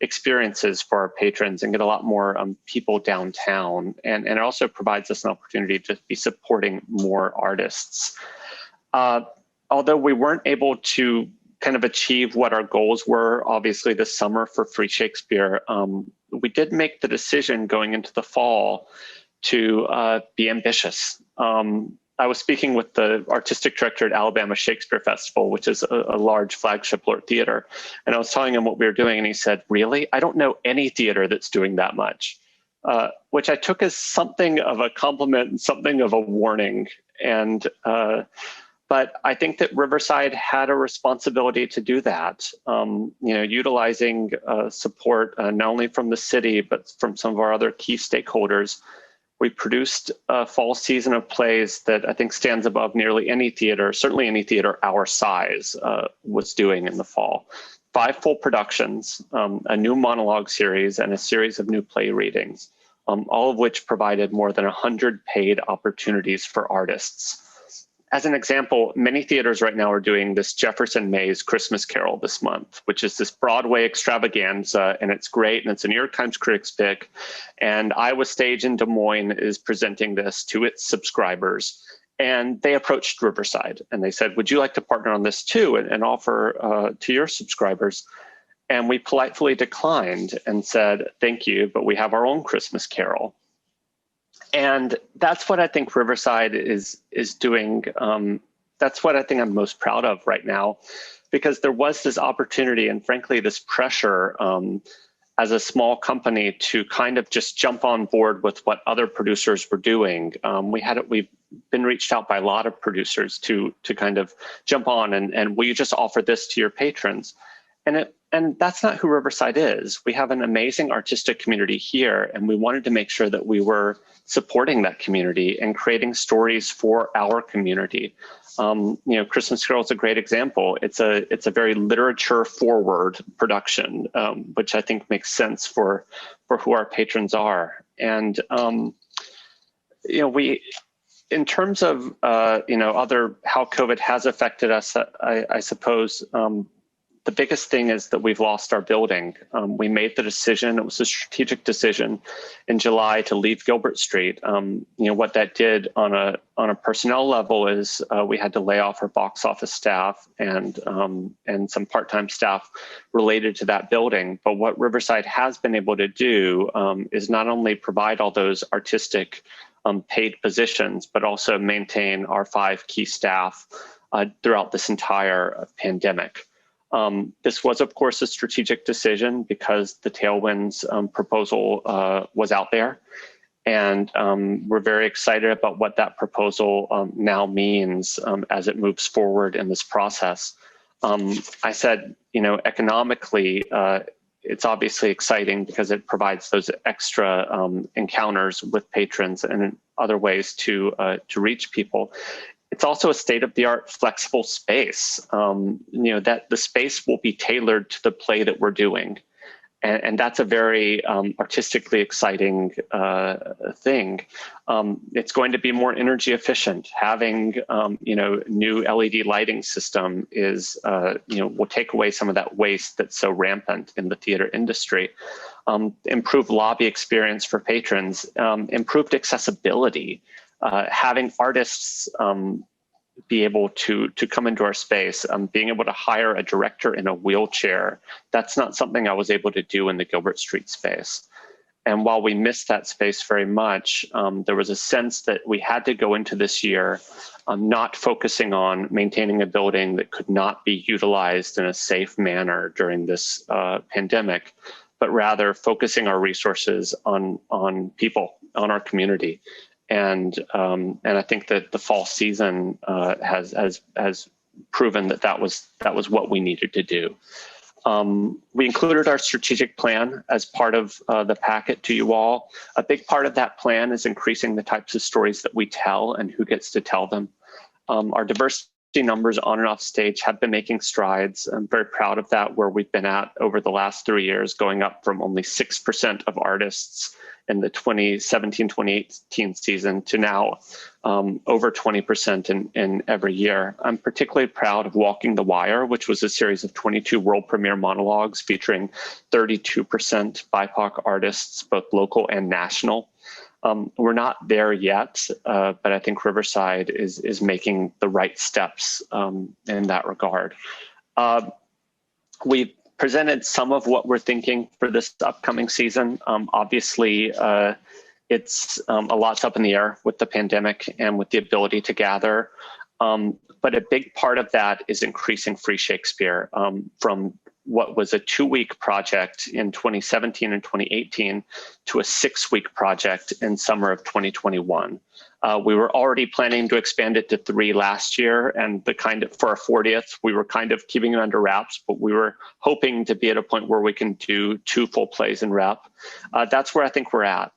experiences for our patrons and get a lot more people downtown. And it also provides us an opportunity to be supporting more artists. Although we weren't able to kind of achieve what our goals were, obviously this summer for Free Shakespeare, we did make the decision going into the fall to be ambitious. I was speaking with the artistic director at Alabama Shakespeare Festival, which is a large flagship Lord theater. And I was telling him what we were doing, and he said, "Really? I don't know any theater that's doing that much," which I took as something of a compliment and something of a warning. And but I think that Riverside had a responsibility to do that, utilizing support not only from the city, but from some of our other key stakeholders. We produced a fall season of plays that I think stands above nearly any theater, certainly any theater our size was doing in the fall. 5 full productions, a new monologue series, and a series of new play readings, all of which provided more than 100 paid opportunities for artists. As an example, many theaters right now are doing this Jefferson Mays Christmas Carol this month, which is this Broadway extravaganza, and it's great, and it's a New York Times Critics pick. And Iowa Stage in Des Moines is presenting this to its subscribers. And they approached Riverside, and they said, "Would you like to partner on this too and offer to your subscribers?" And we politely declined and said, "Thank you, but we have our own Christmas Carol." And that's what I think Riverside is doing. That's what I think I'm most proud of right now, because there was this opportunity and frankly, this pressure as a small company to kind of just jump on board with what other producers were doing. We've been reached out by a lot of producers to kind of jump on and will you just offer this to your patrons? And and that's not who Riverside is. We have an amazing artistic community here, and we wanted to make sure that we were supporting that community and creating stories for our community. Christmas Carol is a great example. It's a very literature forward production, which I think makes sense for who our patrons are. And we, in terms of other how COVID has affected us, I suppose the biggest thing is that we've lost our building. We made the decision, it was a strategic decision in July to leave Gilbert Street. What that did on a personnel level is we had to lay off our box office staff and some part-time staff related to that building. But what Riverside has been able to do is not only provide all those artistic paid positions, but also maintain our 5 key staff throughout this entire pandemic. This was, of course, a strategic decision because the Tailwind's proposal was out there. And we're very excited about what that proposal now means as it moves forward in this process. I said, economically, it's obviously exciting because it provides those extra encounters with patrons and other ways to reach people. It's also a state-of-the-art flexible space, that the space will be tailored to the play that we're doing. And that's a very artistically exciting thing. It's going to be more energy efficient. Having, new LED lighting system is, will take away some of that waste that's so rampant in the theater industry. Improved lobby experience for patrons, improved accessibility. Having artists be able to come into our space, being able to hire a director in a wheelchair, that's not something I was able to do in the Gilbert Street space. And while we missed that space very much, there was a sense that we had to go into this year not focusing on maintaining a building that could not be utilized in a safe manner during this pandemic, but rather focusing our resources on people, on our community. And I think that the fall season has proven that was what we needed to do. We included our strategic plan as part of the packet to you all. A big part of that plan is increasing the types of stories that we tell and who gets to tell them. Our diversity numbers on and off stage have been making strides. I'm very proud of that, where we've been at over the last 3 years, going up from only 6% of artists in the 2017-2018 season to now over 20% in every year. I'm particularly proud of Walking the Wire, which was a series of 22 world premiere monologues featuring 32% BIPOC artists, both local and national. We're not there yet, but I think Riverside is making the right steps in that regard. We've presented some of what we're thinking for this upcoming season. Obviously, it's a lot's up in the air with the pandemic and with the ability to gather. But a big part of that is increasing Free Shakespeare from what was a 2-week project in 2017 and 2018 to a 6-week project in summer of 2021. We were already planning to expand it to 3 last year, and for our 40th, we were kind of keeping it under wraps, but we were hoping to be at a point where we can do 2 full plays in rep. That's where I think we're at.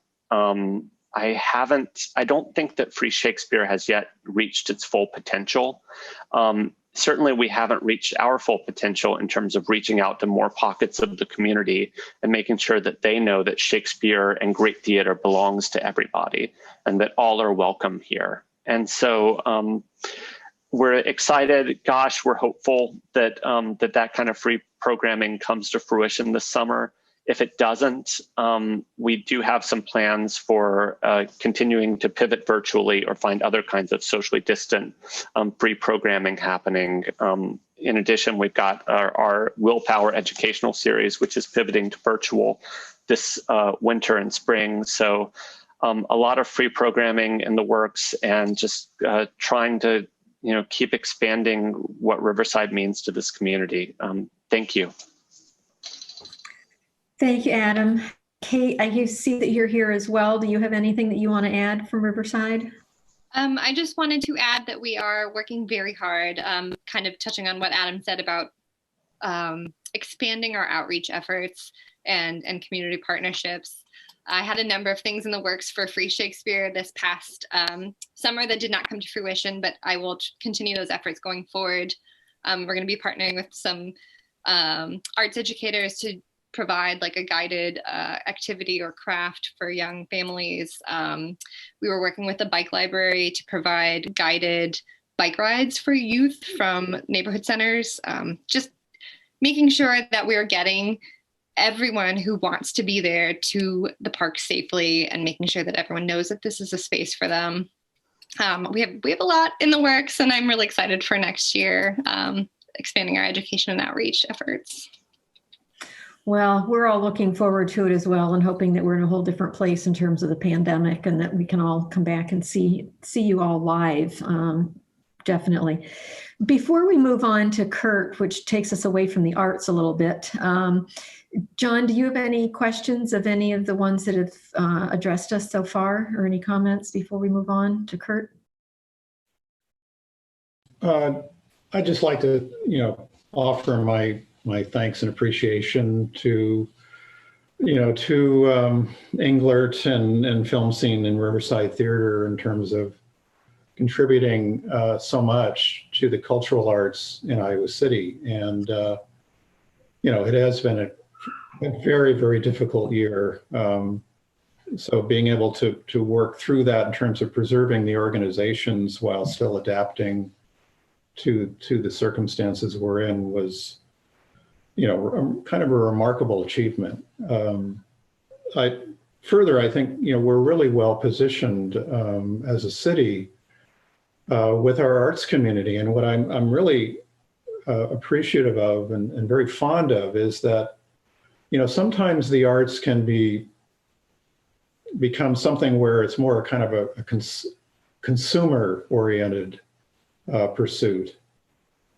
I don't think that Free Shakespeare has yet reached its full potential. Certainly, we haven't reached our full potential in terms of reaching out to more pockets of the community and making sure that they know that Shakespeare and great theater belongs to everybody and that all are welcome here. And so we're excited. Gosh, we're hopeful that that kind of free programming comes to fruition this summer. If it doesn't, we do have some plans for continuing to pivot virtually or find other kinds of socially distant free programming happening. In addition, we've got our Willpower educational series, which is pivoting to virtual this winter and spring. So a lot of free programming in the works, and just trying to keep expanding what Riverside means to this community. Thank you. Thank you, Adam. Kate, I see that you're here as well. Do you have anything that you want to add from Riverside? I just wanted to add that we are working very hard, kind of touching on what Adam said about expanding our outreach efforts and community partnerships. I had a number of things in the works for Free Shakespeare this past summer that did not come to fruition, but I will continue those efforts going forward. We're going to be partnering with some arts educators to provide like a guided activity or craft for young families. We were working with the bike library to provide guided bike rides for youth from neighborhood centers, just making sure that we're getting everyone who wants to be there to the park safely and making sure that everyone knows that this is a space for them. We have a lot in the works, and I'm really excited for next year, expanding our education and outreach efforts. Well, we're all looking forward to it as well, and hoping that we're in a whole different place in terms of the pandemic, and that we can all come back and see you all live. Definitely. Before we move on to Kurt, which takes us away from the arts a little bit, John, do you have any questions of any of the ones that have addressed us so far, or any comments before we move on to Kurt? I'd just like to, offer my thanks and appreciation to, Englert and Film Scene and Riverside Theater in terms of contributing so much to the cultural arts in Iowa City. And, it has been a very, very difficult year. So being able to work through that in terms of preserving the organizations while still adapting to the circumstances we're in was, kind of a remarkable achievement. I think, we're really well positioned as a city with our arts community. And what I'm really appreciative of and very fond of is that, sometimes the arts can become something where it's more kind of a consumer-oriented pursuit.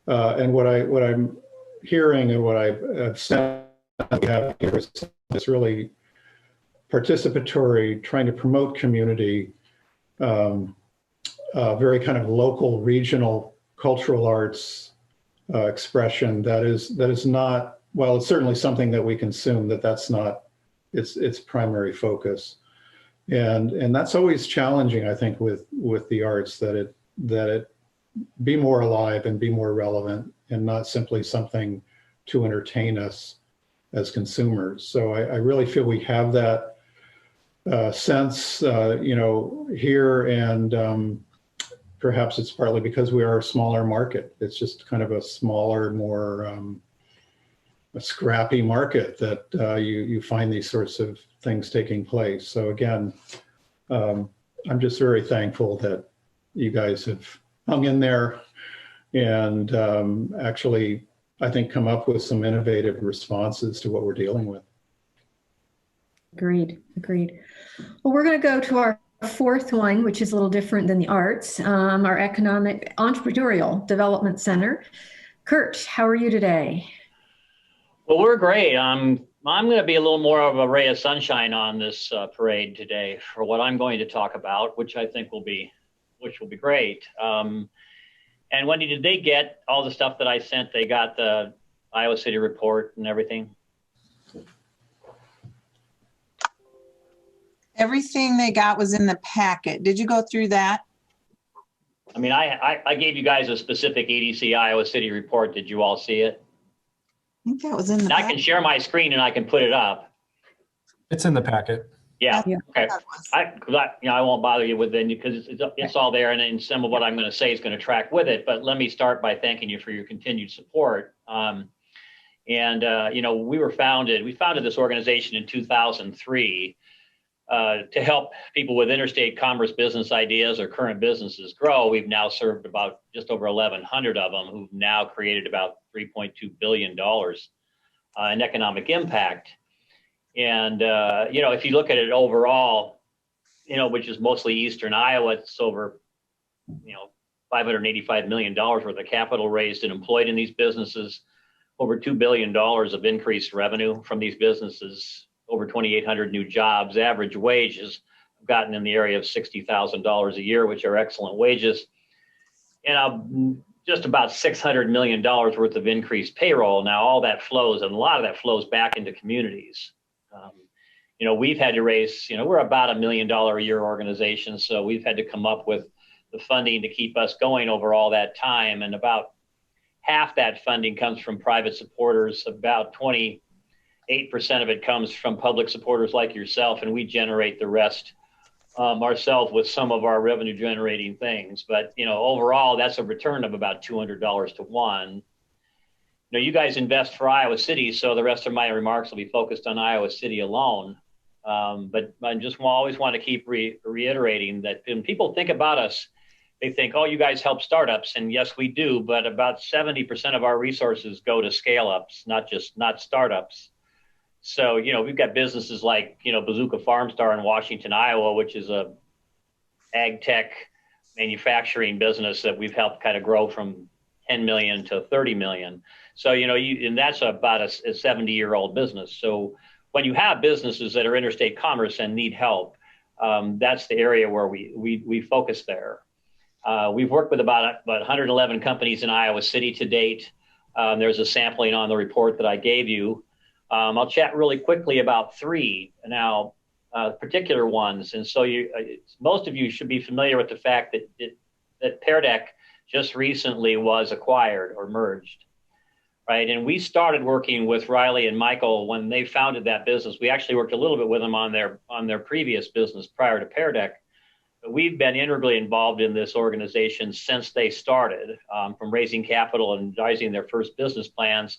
And what I'm hearing and what I've said here is really participatory, trying to promote community, very kind of local, regional, cultural arts expression that is not, well, it's certainly something that we consume, that's not its primary focus. And that's always challenging, I think, with the arts, that it be more alive and be more relevant and not simply something to entertain us as consumers. So I really feel we have that sense, here, and perhaps it's partly because we are a smaller market. It's just kind of a smaller, more a scrappy market that you find these sorts of things taking place. So again, I'm just very thankful that you guys have hung in there and actually, I think, come up with some innovative responses to what we're dealing with. Agreed. Well, we're going to go to our fourth one, which is a little different than the arts, our Economic Entrepreneurial Development Center. Kurt, how are you today? Well, we're great. I'm going to be a little more of a ray of sunshine on this parade today for what I'm going to talk about, which I think will be great. And Wendy, did they get all the stuff that I sent? They got the Iowa City report and everything? Everything they got was in the packet. Did you go through that? I mean, I gave you guys a specific EDC Iowa City report. Did you all see it? I think that was in the I can share my screen and I can put it up. It's in the packet. Yeah. Okay. I won't bother you with it because it's all there, and some of what I'm going to say is going to track with it. But let me start by thanking you for your continued support. We founded this organization in 2003 to help people with interstate commerce business ideas or current businesses grow. We've now served about just over 1,100 of them, who've now created about $3.2 billion in economic impact. And, if you look at it overall, which is mostly Eastern Iowa, it's over, $585 million worth of capital raised and employed in these businesses, over $2 billion of increased revenue from these businesses, over 2,800 new jobs. Average wages have gotten in the area of $60,000 a year, which are excellent wages. And just about $600 million worth of increased payroll. Now, all that flows, and a lot of that flows back into communities. We've had to raise, we're about $1 million a year organization. So we've had to come up with the funding to keep us going over all that time. And about half that funding comes from private supporters. About 28% of it comes from public supporters like yourself. And we generate the rest ourselves with some of our revenue generating things. But, overall, that's a return of about $200 to one. You guys invest for Iowa City, so the rest of my remarks will be focused on Iowa City alone. But I just always want to keep reiterating that when people think about us, they think, oh, you guys help startups. And yes, we do. But about 70% of our resources go to scale ups, not startups. So, we've got businesses like, Bazooka Farmstar in Washington, Iowa, which is a ag tech manufacturing business that we've helped kind of grow from 10 million to 30 million. So, and that's about a 70-year-old business. So when you have businesses that are interstate commerce and need help, that's the area where we focus there. We've worked with about 111 companies in Iowa City to date. There's a sampling on the report that I gave you. I'll chat really quickly about three now, particular ones. And so most of you should be familiar with the fact that Pear Deck just recently was acquired or merged, right? And we started working with Riley and Michael when they founded that business. We actually worked a little bit with them on their previous business prior to Pear Deck. But we've been integrally involved in this organization since they started, from raising capital and devising their first business plans.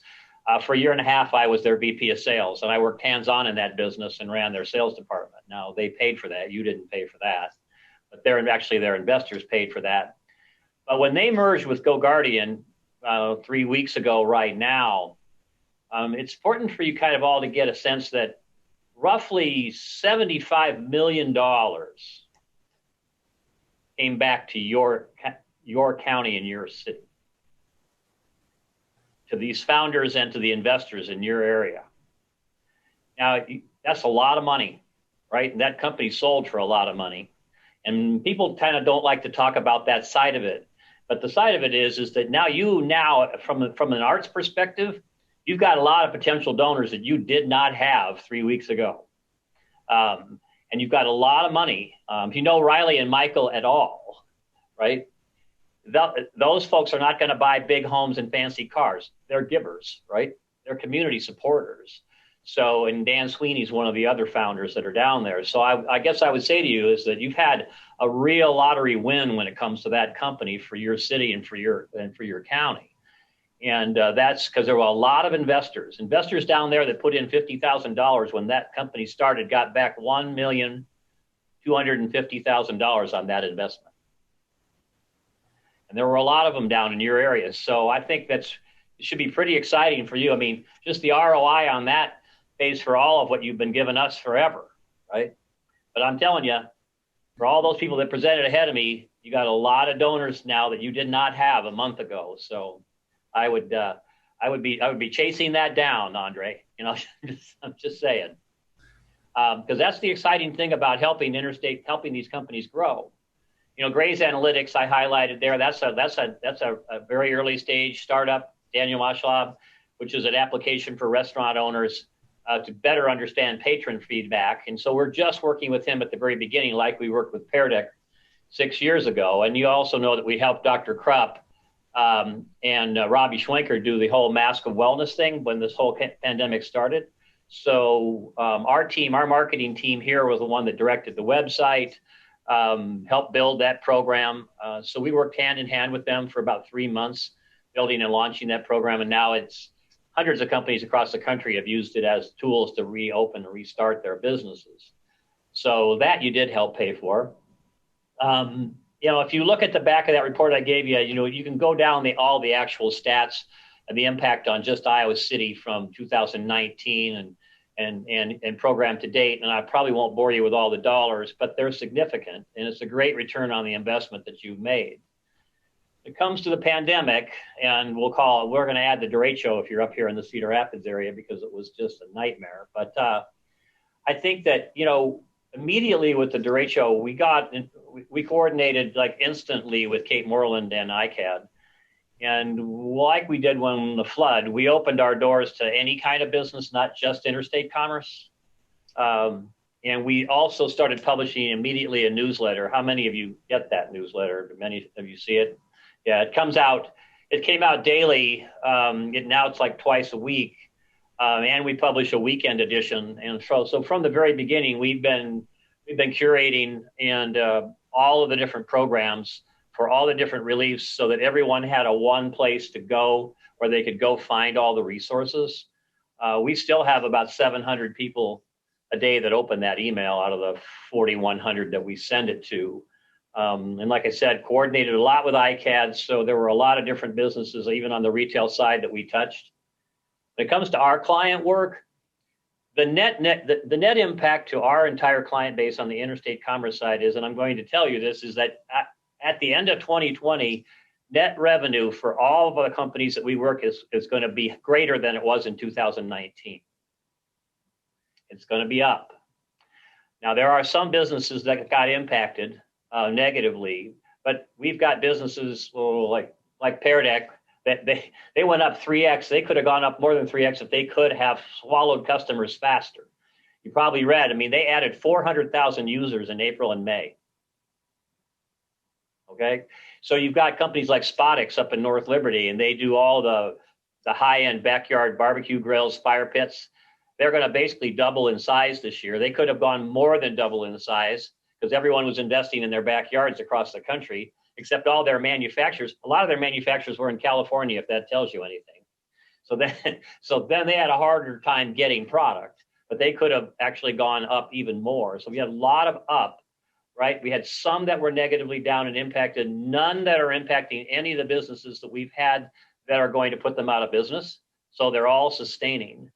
For a year and a half, I was their VP of sales, and I worked hands-on in that business and ran their sales department. Now, they paid for that. You didn't pay for that. But their investors paid for that. But when they merged with GoGuardian 3 weeks ago right now, it's important for you kind of all to get a sense that roughly $75 million came back to your county and your city, to these founders and to the investors in your area. Now, that's a lot of money, right? And that company sold for a lot of money. And people kind of don't like to talk about that side of it. But the side of it is that now from an arts perspective, you've got a lot of potential donors that you did not have 3 weeks ago. And you've got a lot of money. If you know Riley and Michael at all, right? Those folks are not going to buy big homes and fancy cars. They're givers, right? They're community supporters. So, and Dan Sweeney's one of the other founders that are down there. So I guess I would say to you is that you've had a real lottery win when it comes to that company for your city and for your county. And that's because there were a lot of investors down there that put in $50,000 when that company started, got back $1,250,000 on that investment. And there were a lot of them down in your area. So I think it should be pretty exciting for you. I mean, just the ROI on that pays for all of what you've been giving us forever, right? But I'm telling you, for all those people that presented ahead of me, you got a lot of donors now that you did not have a month ago. So I would be chasing that down, Andre. I'm just saying, because that's the exciting thing about helping these companies grow. Gray's Analytics I highlighted there. That's a very early stage startup, Daniel Mashlab, which is an application for restaurant owners to better understand patron feedback. And so we're just working with him at the very beginning, like we worked with Pear Deck 6 years ago. And you also know that we helped Dr. Krupp and Robbie Schwenker do the whole mask of wellness thing when this whole pandemic started. So our marketing team here was the one that directed the website, helped build that program. So we worked hand in hand with them for about 3 months, building and launching that program. And now it's hundreds of companies across the country have used it as tools to reopen and restart their businesses. So that you did help pay for. If you look at the back of that report I gave you, you can go down all the actual stats and the impact on just Iowa City from 2019 and program to date. And I probably won't bore you with all the dollars, but they're significant. And it's a great return on the investment that you've made. It comes to the pandemic, and we're going to add the derecho if you're up here in the Cedar Rapids area, because it was just a nightmare. But I think that, immediately with the derecho, we coordinated like instantly with Kate Moreland and ICAD. And like we did when the flood, we opened our doors to any kind of business, not just interstate commerce. And we also started publishing immediately a newsletter. How many of you get that newsletter? Do many of you see it? Yeah, it comes out. It came out daily. Now it's like twice a week. And we publish a weekend edition. And so from the very beginning, we've been curating and all of the different programs for all the different reliefs so that everyone had a one place to go where they could go find all the resources. We still have about 700 people a day that open that email out of the 4,100 that we send it to. And like I said, coordinated a lot with ICAD. So there were a lot of different businesses, even on the retail side, that we touched. When it comes to our client work, the net impact to our entire client base on the interstate commerce side is, and I'm going to tell you this, is that at the end of 2020, net revenue for all of the companies that we work is going to be greater than it was in 2019. It's going to be up. Now, there are some businesses that got impacted negatively, but we've got businesses like Pear Deck that they went up 3x. They could have gone up more than 3x if they could have swallowed customers faster. You probably read, I mean, they added 400,000 users in April and May. Okay, so you've got companies like Spotix up in North Liberty, and they do all the high-end backyard barbecue grills, fire pits. They're going to basically double in size this year. They could have gone more than double in size because everyone was investing in their backyards across the country, except all their manufacturers. A lot of their manufacturers were in California, if that tells you anything. So then they had a harder time getting product, but they could have actually gone up even more. So we had a lot of up. Right? We had some that were negatively down and impacted, none that are impacting any of the businesses that we've had that are going to put them out of business. So they're all sustaining.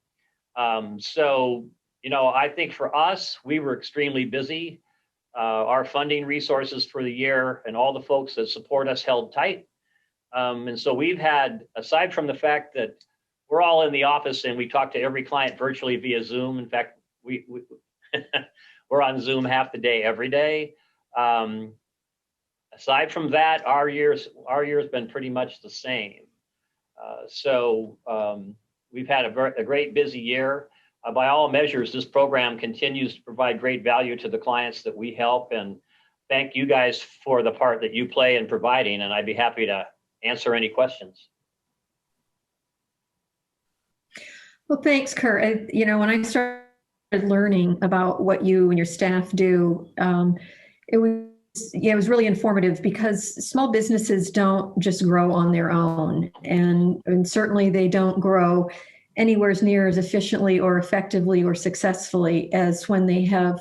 So, I think for us, we were extremely busy. Our funding resources for the year and all the folks that support us held tight. And so we've had, aside from the fact that we're all in the office and we talk to every client virtually via Zoom. In fact, we're on Zoom half the day, every day. Aside from that, our year's been pretty much the same. So we've had a great busy year. By all measures, this program continues to provide great value to the clients that we help. And thank you guys for the part that you play in providing. And I'd be happy to answer any questions. Well, thanks, Kurt. When I started learning about what you and your staff do, it was really informative because small businesses don't just grow on their own, and certainly they don't grow anywhere near as efficiently or effectively or successfully as when they have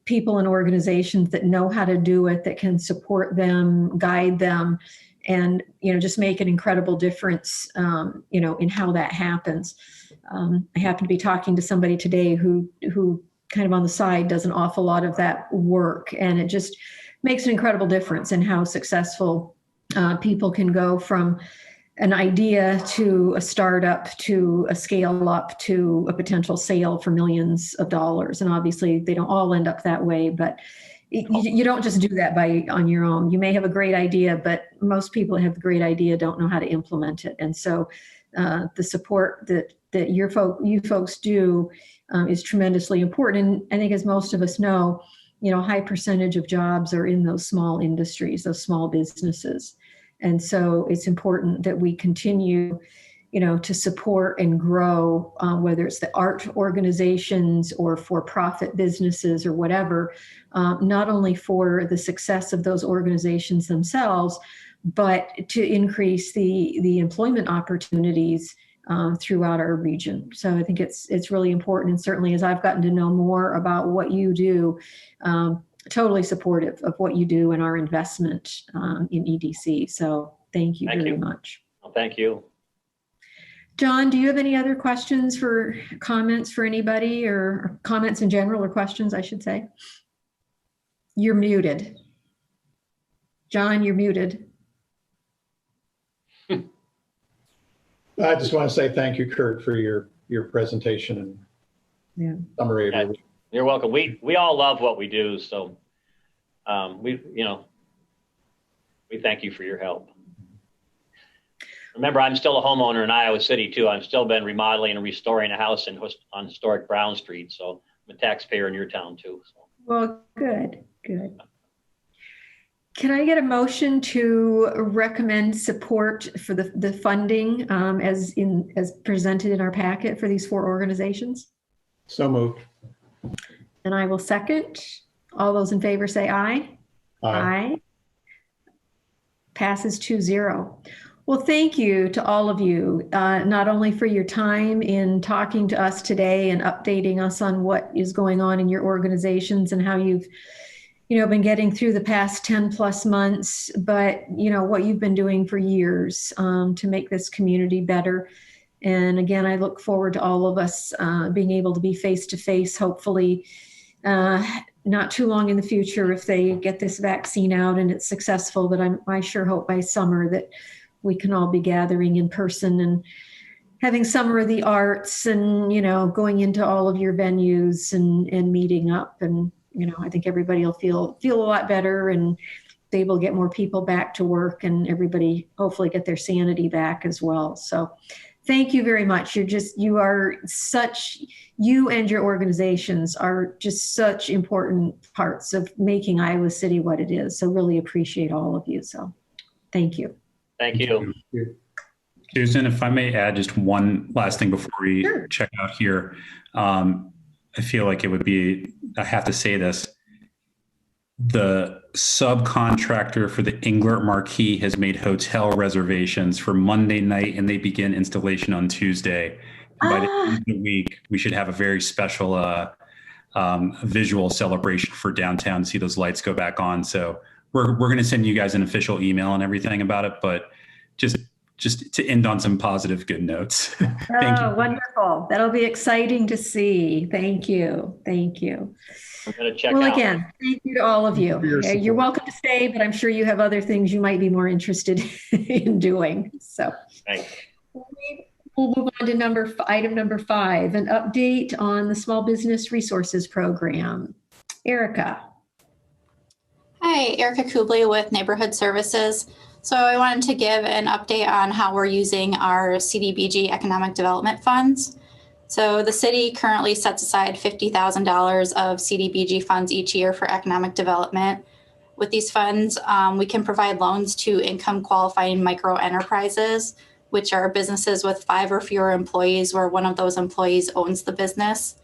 people and organizations that know how to do it, that can support them, guide them, and just make an incredible difference in how that happens. I happen to be talking to somebody today who kind of on the side does an awful lot of that work, and it just makes an incredible difference in how successful people can go from an idea to a startup to a scale up to a potential sale for millions of dollars. And obviously they don't all end up that way, but you don't just do that on your own. You may have a great idea, but most people who have a great idea don't know how to implement it. And so the support that you folks do is tremendously important. And I think, as most of us know, high percentage of jobs are in those small industries, those small businesses. And so it's important that we continue, to support and grow, whether it's the art organizations or for-profit businesses or whatever, not only for the success of those organizations themselves, but to increase the employment opportunities throughout our region. So I think it's really important. And certainly as I've gotten to know more about what you do, totally supportive of what you do and our investment in EDC. So thank you very much. Well, thank you. John, do you have any other questions comments for anybody, or comments in general, or questions, I should say? You're muted. John, you're muted. I just want to say thank you, Kurt, for your presentation and summary. Yeah, you're welcome. We all love what we do, so we thank you for your help. Remember, I'm still a homeowner in Iowa City too. I've still been remodeling and restoring a house on historic Brown Street. So I'm a taxpayer in your town too. So. Well, good. Can I get a motion to recommend support for the funding as presented in our packet for these 4 organizations? So moved. And I will second. All those in favor say aye. Aye. Passes 2-0. Well, thank you to all of you, not only for your time in talking to us today and updating us on what is going on in your organizations and how you've been getting through the past 10 plus months, but what you've been doing for years to make this community better. And again, I look forward to all of us being able to be face to face, hopefully not too long in the future if they get this vaccine out and it's successful. But I sure hope by summer that we can all be gathering in person and having Summer of the Arts and, going into all of your venues and meeting up. And I think everybody will feel a lot better and be able to get more people back to work and everybody hopefully get their sanity back as well. So thank you very much. You and your organizations are just such important parts of making Iowa City what it is. So really appreciate all of you. So thank you. Thank you. Susan, if I may add just one last thing before we Sure. check out here. I feel like I have to say this, the subcontractor for the Englert Marquee has made hotel reservations for Monday night and they begin installation on Tuesday. And by the end of the week, we should have a very special visual celebration for downtown, see those lights go back on. So we're going to send you guys an official email and everything about it, but just to end on some positive, good notes. Thank you. Wonderful. That'll be exciting to see. Thank you. I'm going to check out. Well, again, thank you to all of you. You're welcome to stay, but I'm sure you have other things you might be more interested in doing. So Thanks. We'll move on to item number 5, an update on the Small Business Resources Program. Erica. Hi, Erica Kubley with Neighborhood Services. So I wanted to give an update on how we're using our CDBG economic development funds. So the city currently sets aside $50,000 of CDBG funds each year for economic development. With these funds, we can provide loans to income qualifying micro enterprises, which are businesses with 5 or fewer employees where one of those employees owns the business.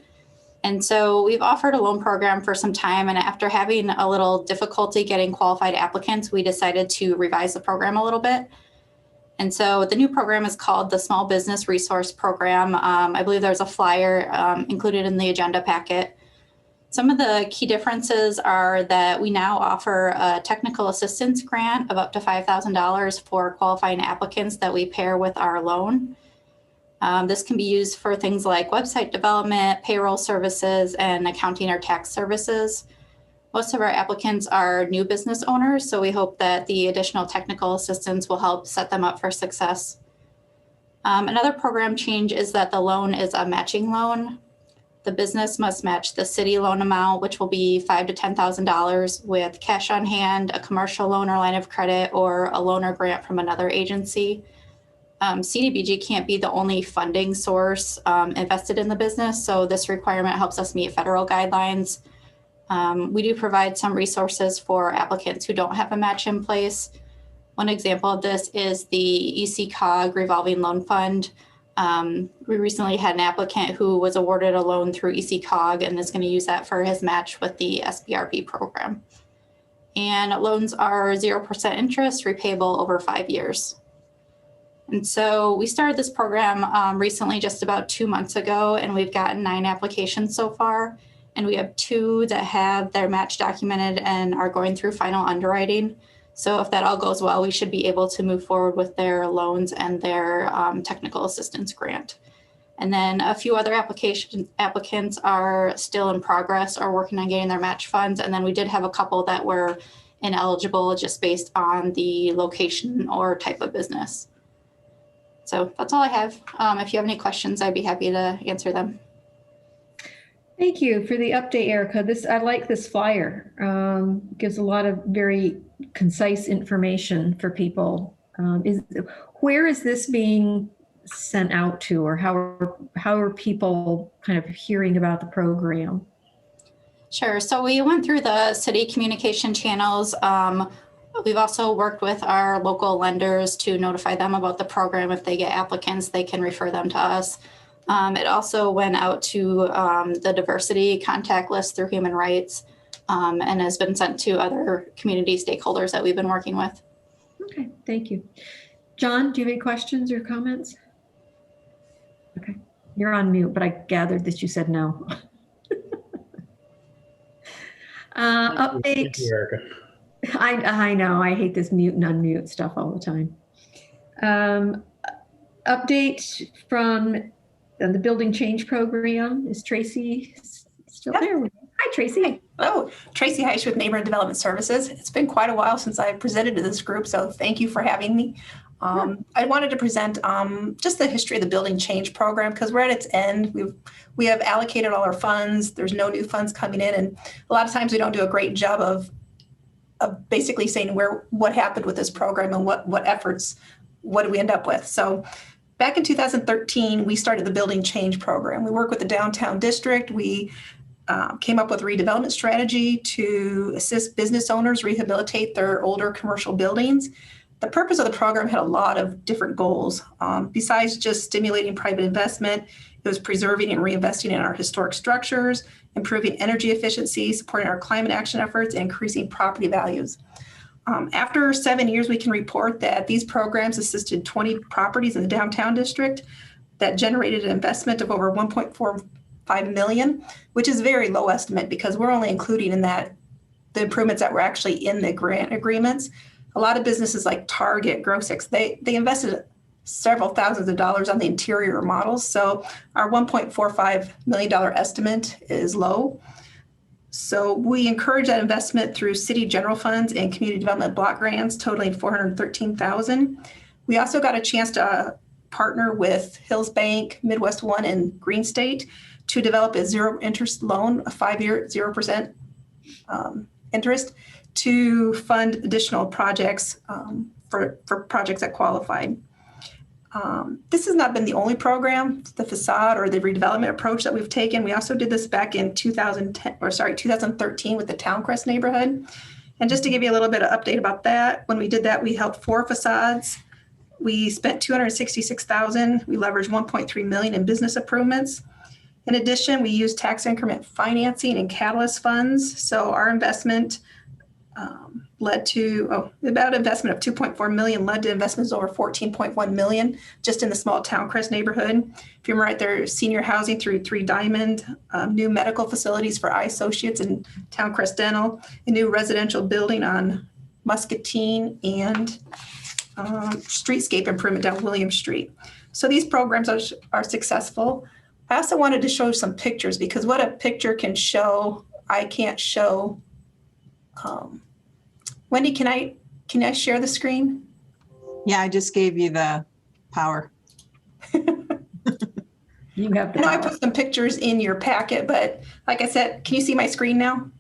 And so we've offered a loan program for some time, and after having a little difficulty getting qualified applicants, we decided to revise the program a little bit. And so the new program is called the Small Business Resource Program. I believe there's a flyer included in the agenda packet. Some of the key differences are that we now offer a technical assistance grant of up to $5,000 for qualifying applicants that we pair with our loan. This can be used for things like website development, payroll services, and accounting or tax services. Most of our applicants are new business owners, so we hope that the additional technical assistance will help set them up for success. Another program change is that the loan is a matching loan. The business must match the city loan amount, which will be $5,000 to $10,000 with cash on hand, a commercial loan or line of credit, or a loan or grant from another agency. CDBG can't be the only funding source invested in the business, so this requirement helps us meet federal guidelines. We do provide some resources for applicants who don't have a match in place. One example of this is the ECOG revolving loan fund. We recently had an applicant who was awarded a loan through ECOG and is going to use that for his match with the SBRP program. And loans are 0% interest, repayable over 5 years. And so we started this program recently, just about 2 months ago, and we've gotten 9 applications so far. And we have 2 that have their match documented and are going through final underwriting. So if that all goes well, we should be able to move forward with their loans and their technical assistance grant. And then a few other applicants are still in progress or working on getting their match funds. And then we did have a couple that were ineligible just based on the location or type of business. So that's all I have. If you have any questions, I'd be happy to answer them. Thank you for the update, Erica. I like this flyer. Gives a lot of very concise information for people. where is this being sent out to, or how are people kind of hearing about the program? Sure. So we went through the city communication channels. We've also worked with our local lenders to notify them about the program. If they get applicants, they can refer them to us. It also went out to the diversity contact list through Human Rights, and has been sent to other community stakeholders that we've been working with. Okay, thank you. John, do you have any questions or comments? Okay, you're on mute, but I gathered that you said no. Update. Thank you, Erica. I know, I hate this mute and unmute stuff all the time. Update from the building change program. Is Tracy still there? Hi, Tracy. Oh, Tracy Heisch with Neighborhood Development Services. It's been quite a while since I presented to this group, so thank you for having me. I wanted to present just the history of the building change program, because we're at its end. We have allocated all our funds. There's no new funds coming in, and a lot of times we don't do a great job of basically saying what happened with this program and what efforts, what did we end up with. So back in 2013, we started the building change program. We work with the downtown district. We came up with a redevelopment strategy to assist business owners rehabilitate their older commercial buildings. The purpose of the program had a lot of different goals. Besides just stimulating private investment, it was preserving and reinvesting in our historic structures, improving energy efficiency, supporting our climate action efforts, and increasing property values. After 7 years, we can report that these programs assisted 20 properties in the downtown district that generated an investment of over $1.45 million, which is a very low estimate because we're only including in that the improvements that were actually in the grant agreements. A lot of businesses like Target, Grossex, they invested several thousands of dollars on the interior models. So our $1.45 million estimate is low. So we encourage that investment through city general funds and community development block grants totaling $413,000. We also got a chance to partner with Hills Bank, Midwest One, and Green State to develop a zero interest loan, a 5-year 0% interest, to fund additional projects for projects that qualified. This has not been the only program, the facade or the redevelopment approach that we've taken. We also did this back in 2013 with the Towncrest neighborhood. And just to give you a little bit of update about that, when we did that, we helped 4 facades. We spent $266,000. We leveraged $1.3 million in business improvements. In addition, we used tax increment financing and catalyst funds. So our investment led to about investment of $2.4 million, led to investments over $14.1 million just in the small Towncrest neighborhood. If you remember right there, senior housing through 3 Diamond, new medical facilities for eye associates and Towncrest Dental, a new residential building on Muscatine, and streetscape improvement down William Street. So these programs are successful. I also wanted to show some pictures because what a picture can show, I can't show. Wendy, can I share the screen? Yeah, I just gave you the power. You have the I know I power. put some pictures in your packet, but like I said, can you see my screen now?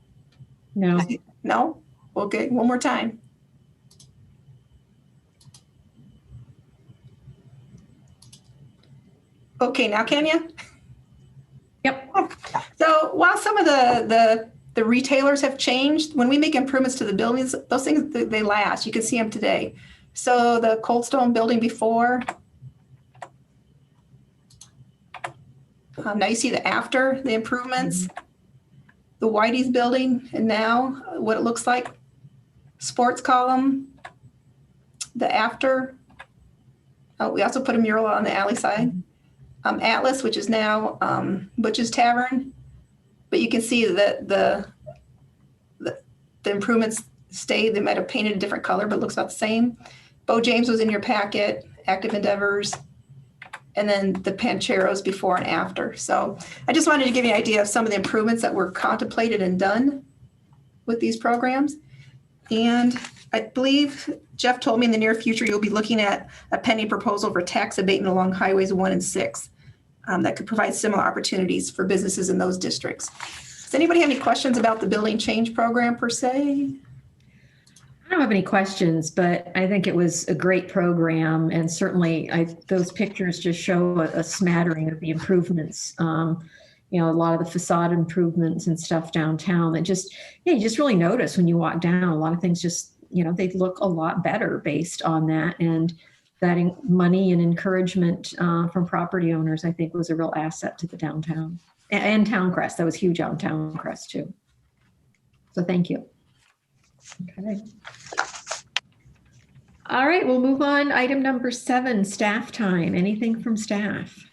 No. No? Well, good. One more time. Okay, now can you? Yep. So while some of the retailers have changed, when we make improvements to the buildings, those things, they last. You can see them today. So the Cold Stone building before, now you see the after, the improvements, the Whitey's building, and now what it looks like, sports column, the after. Oh, we also put a mural on the alley side. Atlas, which is now Butch's Tavern. But you can see that the improvements stayed. They might have painted a different color, but it looks about the same. Bo James was in your packet, Active Endeavors, and then the Pancheros before and after. So I just wanted to give you an idea of some of the improvements that were contemplated and done with these programs. And I believe Jeff told me in the near future, you'll be looking at a pending proposal for tax abatement along highways 1 and 6 that could provide similar opportunities for businesses in those districts. Does anybody have any questions about the building change program per se? don't have any questions, but I think it was a great program, and certainly those pictures just show a smattering of the improvements. You know, a lot of the facade improvements and stuff downtown that just, yeah, you just really notice when you walk down. A lot of things just, you know, they look a lot better based on that, and that money and encouragement from property owners, I think, was a real asset to the downtown and Towncrest. That was huge on Towncrest too. So thank you. Okay. All right, we'll move on. Item number 7, staff time. Anything from staff?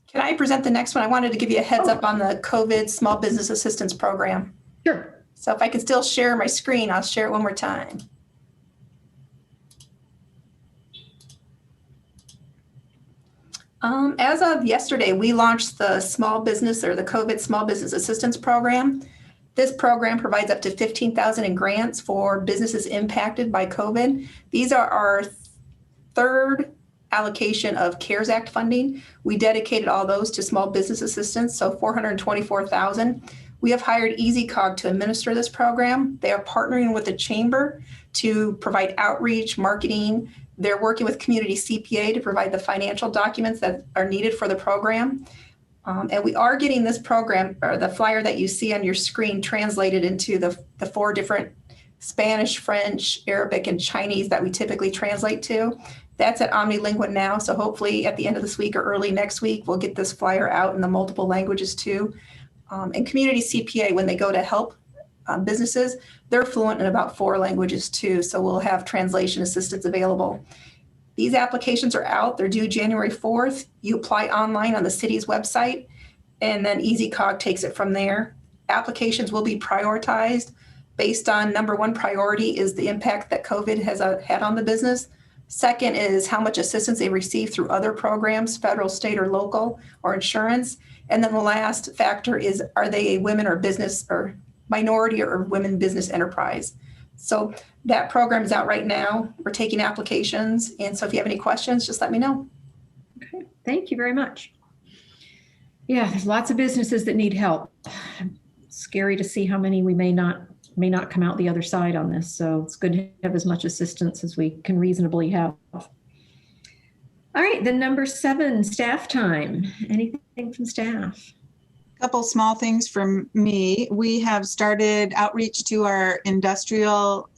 Can I present the next one? I wanted to give you a heads up on the COVID Small Business Assistance Program. Sure. So if I can still share my screen, I'll share it one more time. As of yesterday, we launched the the COVID Small Business Assistance Program. This program provides up to $15,000 in grants for businesses impacted by COVID. These are our third allocation of CARES Act funding. We dedicated all those to small business assistance, so $424,000. We have hired EasyCog to administer this program. They are partnering with the chamber to provide outreach, marketing. They're working with Community CPA to provide the financial documents that are needed for the program. And we are getting this program, or the flyer that you see on your screen, translated into the 4 different Spanish, French, Arabic, and Chinese that we typically translate to. That's at Omnilingua now, so hopefully at the end of this week or early next week, we'll get this flyer out in the multiple languages too. And Community CPA, when they go to help businesses, they're fluent in about 4 languages too, so we'll have translation assistance available. These applications are out. They're due January 4th. You apply online on the city's website, and then EasyCog takes it from there. Applications will be prioritized based on number 1 priority is the impact that COVID has had on the business. Second is how much assistance they receive through other programs, federal, state, or local, or insurance. And then the last factor is, are they a women or business or minority or women business enterprise? So that program is out right now. We're taking applications. And so if you have any questions, just let me know. Okay, thank you very much. Yeah, there's lots of businesses that need help. Scary to see how many we may not come out the other side on this. So it's good to have as much assistance as we can reasonably have. All right, then number 7, staff time. Anything from staff? Couple small things from me. We have started outreach to our industrial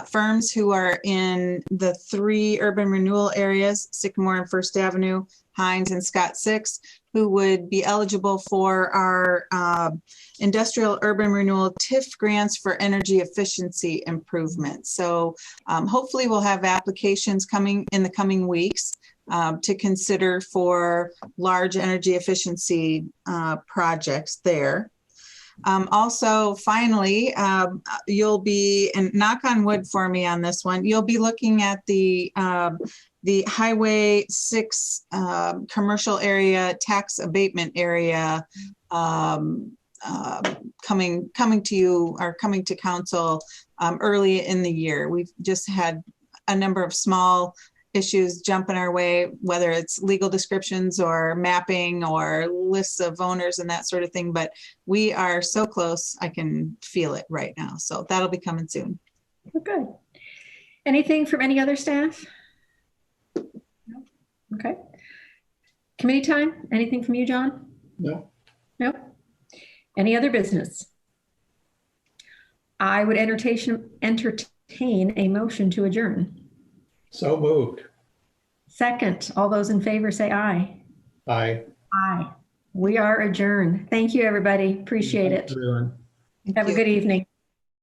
firms who are in the 3 urban renewal areas, Sycamore and First Avenue, Hines and Scott 6, who would be eligible for our industrial urban renewal TIF grants for energy efficiency improvements. So hopefully we'll have applications coming in the coming weeks to consider for large energy efficiency projects there. Also, finally, you'll be, and knock on wood for me on this one, you'll be looking at the Highway 6 commercial area tax abatement area coming to you or coming to council early in the year. We've just had a number of small issues jumping our way, whether it's legal descriptions or mapping or lists of owners and that sort of thing. But we are so close, I can feel it right now. So that'll be coming soon. Oh, good. Anything from any other staff? No. Okay. Committee time? Anything from you, John? No. No. Any other business? I would entertain a motion to adjourn. So moved. Second, all those in favor say aye. Aye. Aye. We are adjourned. Thank you, everybody. Appreciate it. Everyone. Have a good evening.